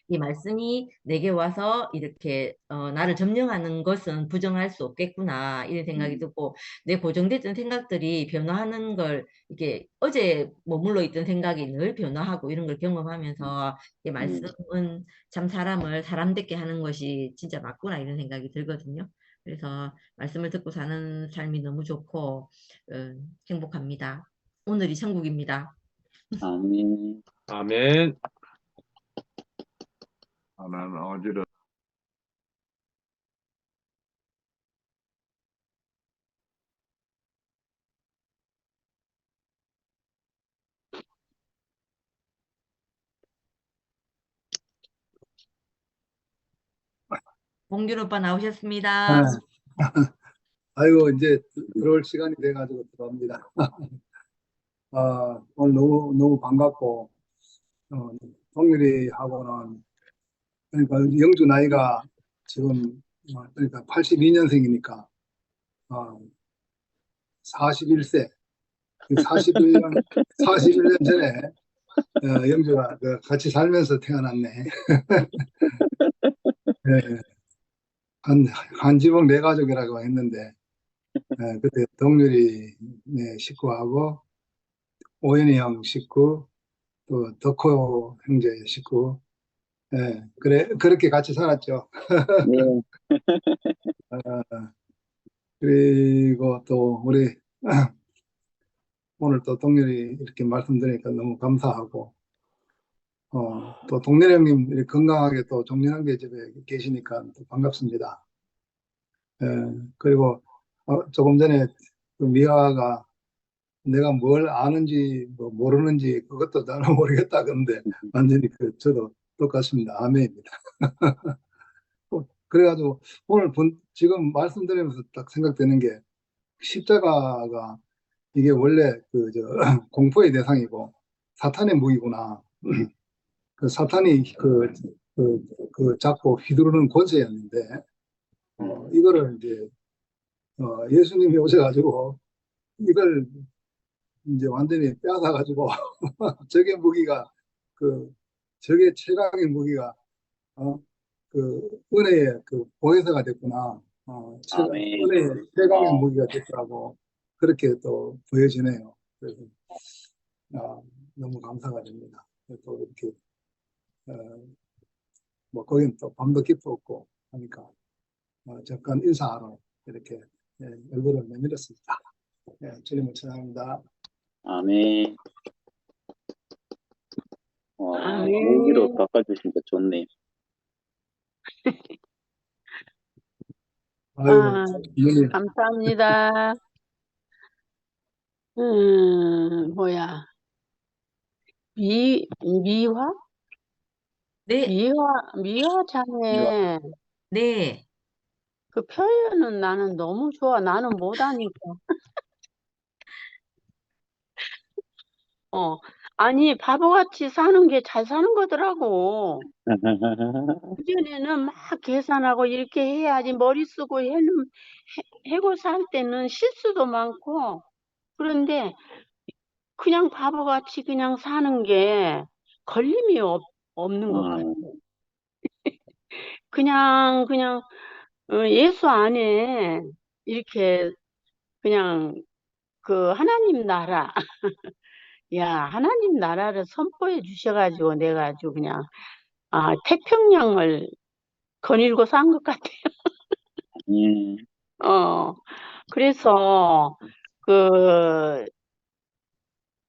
이 말씀이 내게 와서 이렇게 나를 점령하는 것은 부정할 수 없겠구나 이런 생각이 들고 내 고정됐던 생각들이 변화하는 걸 이게 어제 머물러 있던 생각이 늘 변화하고 이런 걸 경험하면서 이 말씀은 참 사람을 사람답게 하는 것이 진짜 맞구나 이런 생각이 들거든요. 그래서 말씀을 듣고 사는 삶이 너무 좋고 행복합니다. 오늘이 천국입니다. 아멘. 아멘. 나는 어지러 봉준 오빠 나오셨습니다. 아, 아이고, 이제 들어올 시간이 돼가지고 들어옵니다. 오늘 너무 반갑고, 동일이하고는, 그러니까 영주 나이가 지금, 그러니까 82년생이니까, 41세, 41년 전에, 영주가 같이 살면서 태어났네. 예, 한 지붕 네 가족이라고 했는데, 그때 동률이 네, 식구하고, 오연이 형 식구, 또 덕호 형제 식구, 그렇게 같이 살았죠. 네. 그리고 또 우리 오늘 또 동렬이 이렇게 말씀드리니까 너무 감사하고, 또 동렬 형님 이렇게 건강하게 또 종려한계 집에 계시니까 또 반갑습니다. 그리고 조금 전에 그 미아가 내가 뭘 아는지 뭐 모르는지 그것도 나는 모르겠다 그런데 완전히 저도 똑같습니다. 아멘입니다. 그래가지고 오늘 지금 말씀드리면서 딱 생각되는 게 십자가가 이게 원래 공포의 대상이고 사탄의 무기구나. 그 사탄이 잡고 휘두르는 권세였는데 이거를 이제 예수님이 오셔가지고 이걸 이제 완전히 빼앗아가지고 적의 무기가 적의 최강의 무기가 은혜의 보혜사가 됐구나. 아멘. 은혜의 최강의 무기가 됐더라고. 그렇게 또 보여지네요. 그래서 너무 감사가 됩니다. 또 이렇게 뭐 거긴 또 밤도 깊었고 하니까 잠깐 인사하러 이렇게 얼굴을 내밀었습니다. 주님을 찬양합니다. 아멘. 공기로 닦아주시니까 좋네요. 아이고, 감사합니다. 뭐야. 미화? 네, 미화 미화. 자매 네. 그 표현은 나는 너무 좋아. 나는 못하니까. 아니 바보같이 사는 게 잘 사는 거더라고. 그전에는 막 계산하고 이렇게 해야지 머리 쓰고 해고 살 때는 실수도 많고 그런데 그냥 바보같이 그냥 사는 게 걸림이 없는 것 같아. 그냥 예수 안에 이렇게 그냥 그 하나님 나라 야 하나님 나라를 선포해 주셔가지고 내가 아주 그냥 태평양을 거닐고 산 것 같아. 예. 그래서 그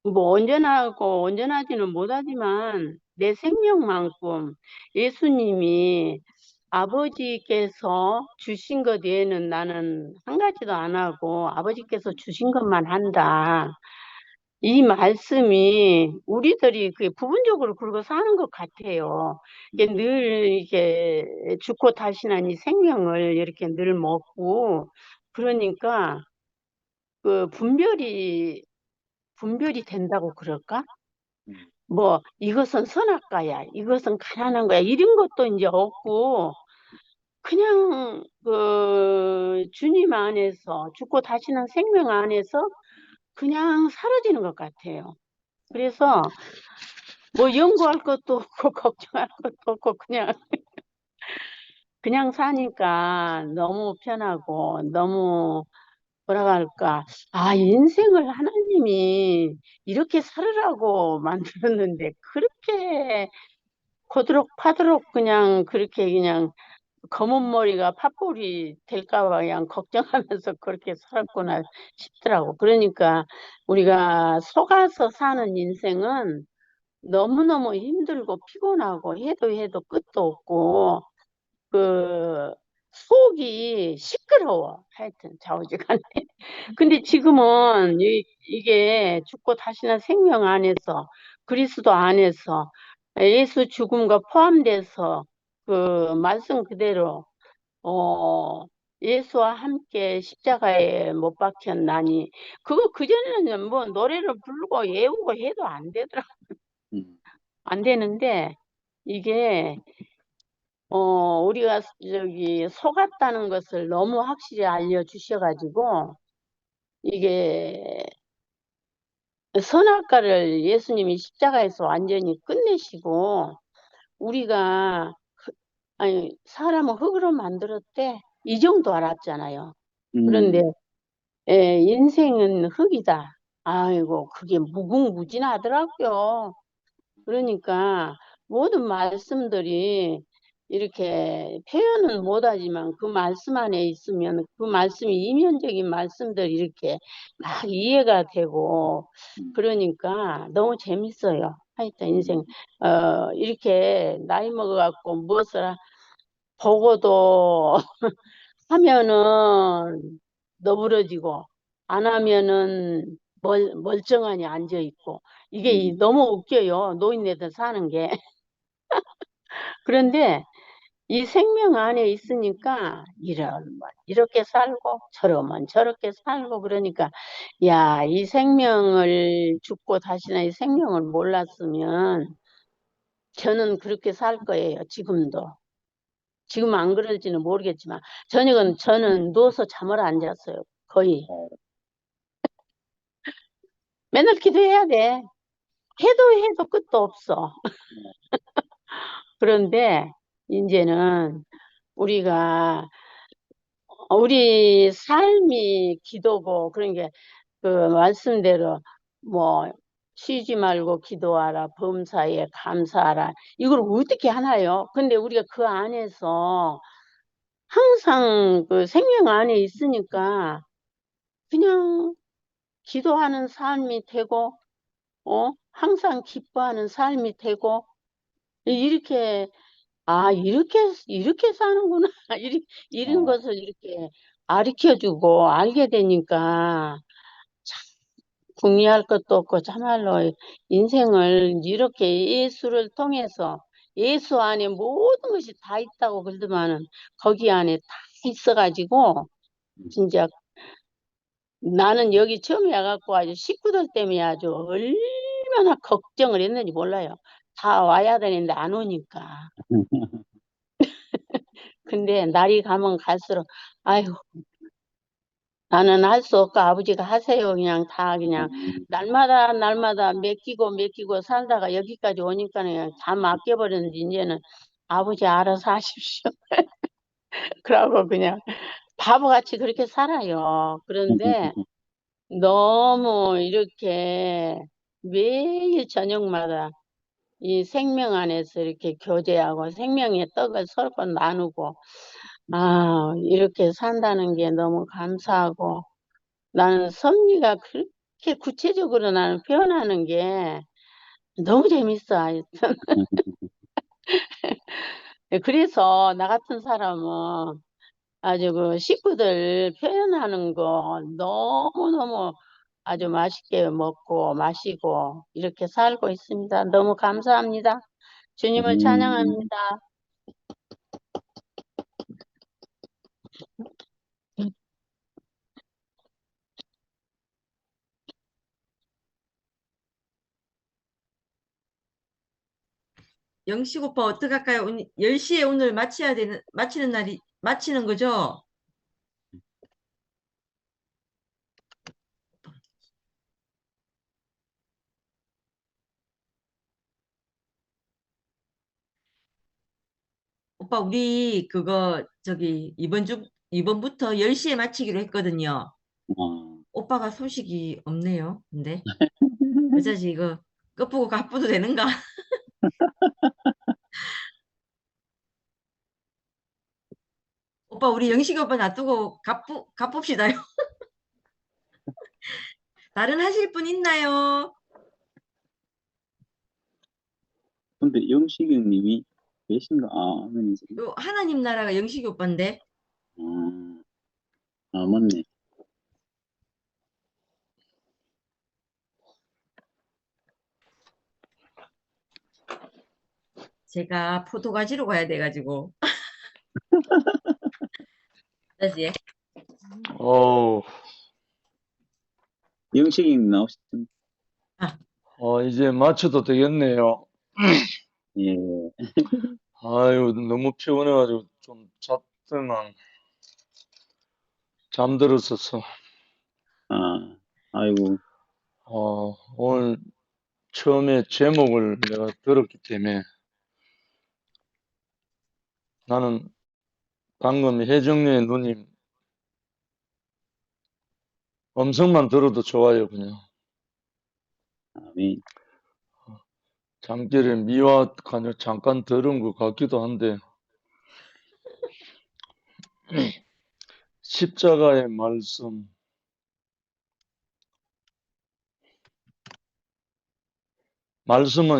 뭐 온전하고 온전하지는 못하지만 내 생명만큼 예수님이 아버지께서 주신 것 외에는 나는 한 가지도 안 하고 아버지께서 주신 것만 한다. 이 말씀이 우리들이 그 부분적으로 그러고 사는 것 같아요. 이게 늘 이게 죽고 다시는 이 생명을 이렇게 늘 먹고 그러니까 그 분별이 된다고 그럴까? 뭐 이것은 선악과야, 이것은 가난한 거야 이런 것도 이제 없고 그냥 그 주님 안에서 죽고 다시는 생명 안에서 그냥 사라지는 것 같아요. 그래서 뭐 연구할 것도 없고 걱정할 것도 없고 그냥 사니까 너무 편하고 너무 뭐라 할까 인생을 하나님이 이렇게 살으라고 만들었는데 그렇게 고드록 파도록 그냥 그렇게 그냥 검은 머리가 팥불이 될까 봐 그냥 걱정하면서 그렇게 살았구나 싶더라고. 그러니까 우리가 속아서 사는 인생은 너무너무 힘들고 피곤하고 해도 끝도 없고 그 속이 시끄러워. 하여튼 좌우지간에. 근데 지금은 이게 죽고 다시는 생명 안에서 그리스도 안에서 예수 죽음과 포함돼서 그 말씀 그대로 예수와 함께 십자가에 못 박혔나니 그거 그전에는 뭐 노래를 부르고 외우고 해도 안 되더라. 안 되는데 이게 우리가 저기 속았다는 것을 너무 확실히 알려주셔가지고 이게 선악과를 예수님이 십자가에서 완전히 끝내시고 우리가 아니 사람은 흙으로 만들었대 이 정도 알았잖아요. 그런데 인생은 흙이다. 아이고 그게 무궁무진하더라고요. 그러니까 모든 말씀들이 이렇게 표현은 못하지만 그 말씀 안에 있으면 그 말씀이 이면적인 말씀들이 이렇게 막 이해가 되고 그러니까 너무 재밌어요. 하여튼 인생 이렇게 나이 먹어갖고 무엇을 보고도 하면은 너부러지고 안 하면은 멀쩡하니 앉아 있고 이게 너무 웃겨요. 노인네들 사는 게. 그런데 이 생명 안에 있으니까 이렇게 살고 저러면 저렇게 살고 그러니까 야, 이 생명을 죽고 다시는 이 생명을 몰랐으면 저는 그렇게 살 거예요. 지금도. 지금 안 그럴지는 모르겠지만 저는 누워서 잠을 안 잤어요. 거의. 맨날 기도해야 돼. 해도 끝도 없어. 그런데 이제는 우리 삶이 기도고 그러니까 그 말씀대로 뭐 쉬지 말고 기도하라 범사에 감사하라 이걸 어떻게 하나요? 근데 우리가 그 안에서 항상 그 생명 안에 있으니까 그냥 기도하는 삶이 되고 항상 기뻐하는 삶이 되고 이렇게 이렇게 사는구나. 이런 것을 이렇게 가르쳐주고 알게 되니까 참 궁리할 것도 없고 참말로 인생을 이렇게 예수를 통해서 예수 안에 모든 것이 다 있다고 그러더만은 거기 안에 다 있어가지고 진짜 나는 여기 처음에 와갖고 아주 식구들 때문에 아주 얼마나 걱정을 했는지 몰라요. 다 와야 되는데 안 오니까. 근데 날이 가면 갈수록 아이고 나는 할 수 없고 아버지가 하세요. 그냥 다 그냥 날마다 맡기고 살다가 여기까지 오니까 그냥 다 맡겨버렸는데 이제는 아버지 알아서 하십시오. 그러고 그냥 바보같이 그렇게 살아요. 그런데 너무 이렇게 매일 저녁마다 이 생명 안에서 이렇게 교제하고 생명의 떡을 서로 나누고 이렇게 산다는 게 너무 감사하고 나는 섭리가 그렇게 구체적으로 나는 표현하는 게 너무 재밌어. 하여튼. 그래서 나 같은 사람은 아주 그 식구들 표현하는 거 너무너무 아주 맛있게 먹고 마시고 이렇게 살고 있습니다. 너무 감사합니다. 주님을 찬양합니다. 영식 오빠 어떡할까요? 10시에 오늘 마치는 날이, 마치는 거죠? 오빠, 우리 그거, 이번부터 10시에 마치기로 했거든요. 오빠가 소식이 없네요. 근데. 어쩌지, 이거, 끝보고 갑부도 되는가? 오빠, 우리 영식이 오빠 놔두고 갑봅시다요. 다른 하실 분 있나요? 근데 영식이 형님이 계신가? 하나님 나라가 영식이 오빠인데. 맞네. 제가 포도 가지러 가야 돼가지고. 다시. 영식이 형님 나오셨습니다. 이제 마쳐도 되겠네요. 예. 아유, 너무 피곤해가지고 좀 잤더만 잠들었었어. 아이고. 오늘 처음에 제목을 내가 들었기 때문에 나는 방금 혜정리의 누님 음성만 들어도 좋아요, 그냥. 아멘. 잠결에 미화 잠깐 들은 것 같기도 한데 십자가의 말씀은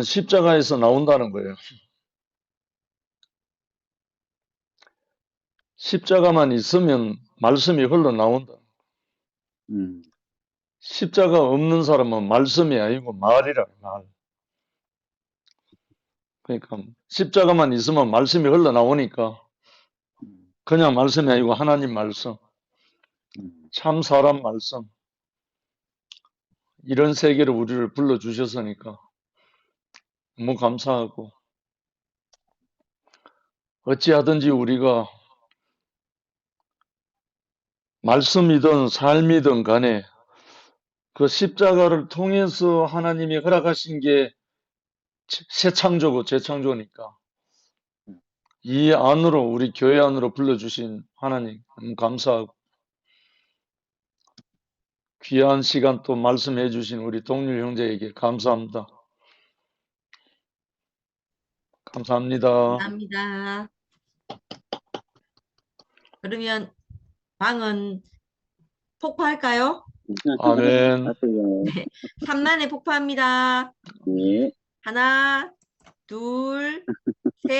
십자가에서 나온다는 거예요. 십자가만 있으면 말씀이 흘러나온다. 십자가 없는 사람은 말씀이 아니고 말이라, 말. 그러니까 십자가만 있으면 말씀이 흘러나오니까 그냥 말씀이 아니고 하나님 말씀, 참 사람 말씀, 이런 세계로 우리를 불러주셨으니까 너무 감사하고 어찌하든지 우리가 말씀이든 삶이든 간에 그 십자가를 통해서 하나님이 허락하신 게 새 창조고 재창조니까 이 안으로 우리 교회 안으로 불러주신 하나님 너무 감사하고 귀한 시간 또 말씀해 주신 우리 동률 형제에게 감사합니다. 감사합니다. 감사합니다. 그러면 방은 폭파할까요? 아멘. 3만에 폭파합니다. 네. 하나, 둘, 셋.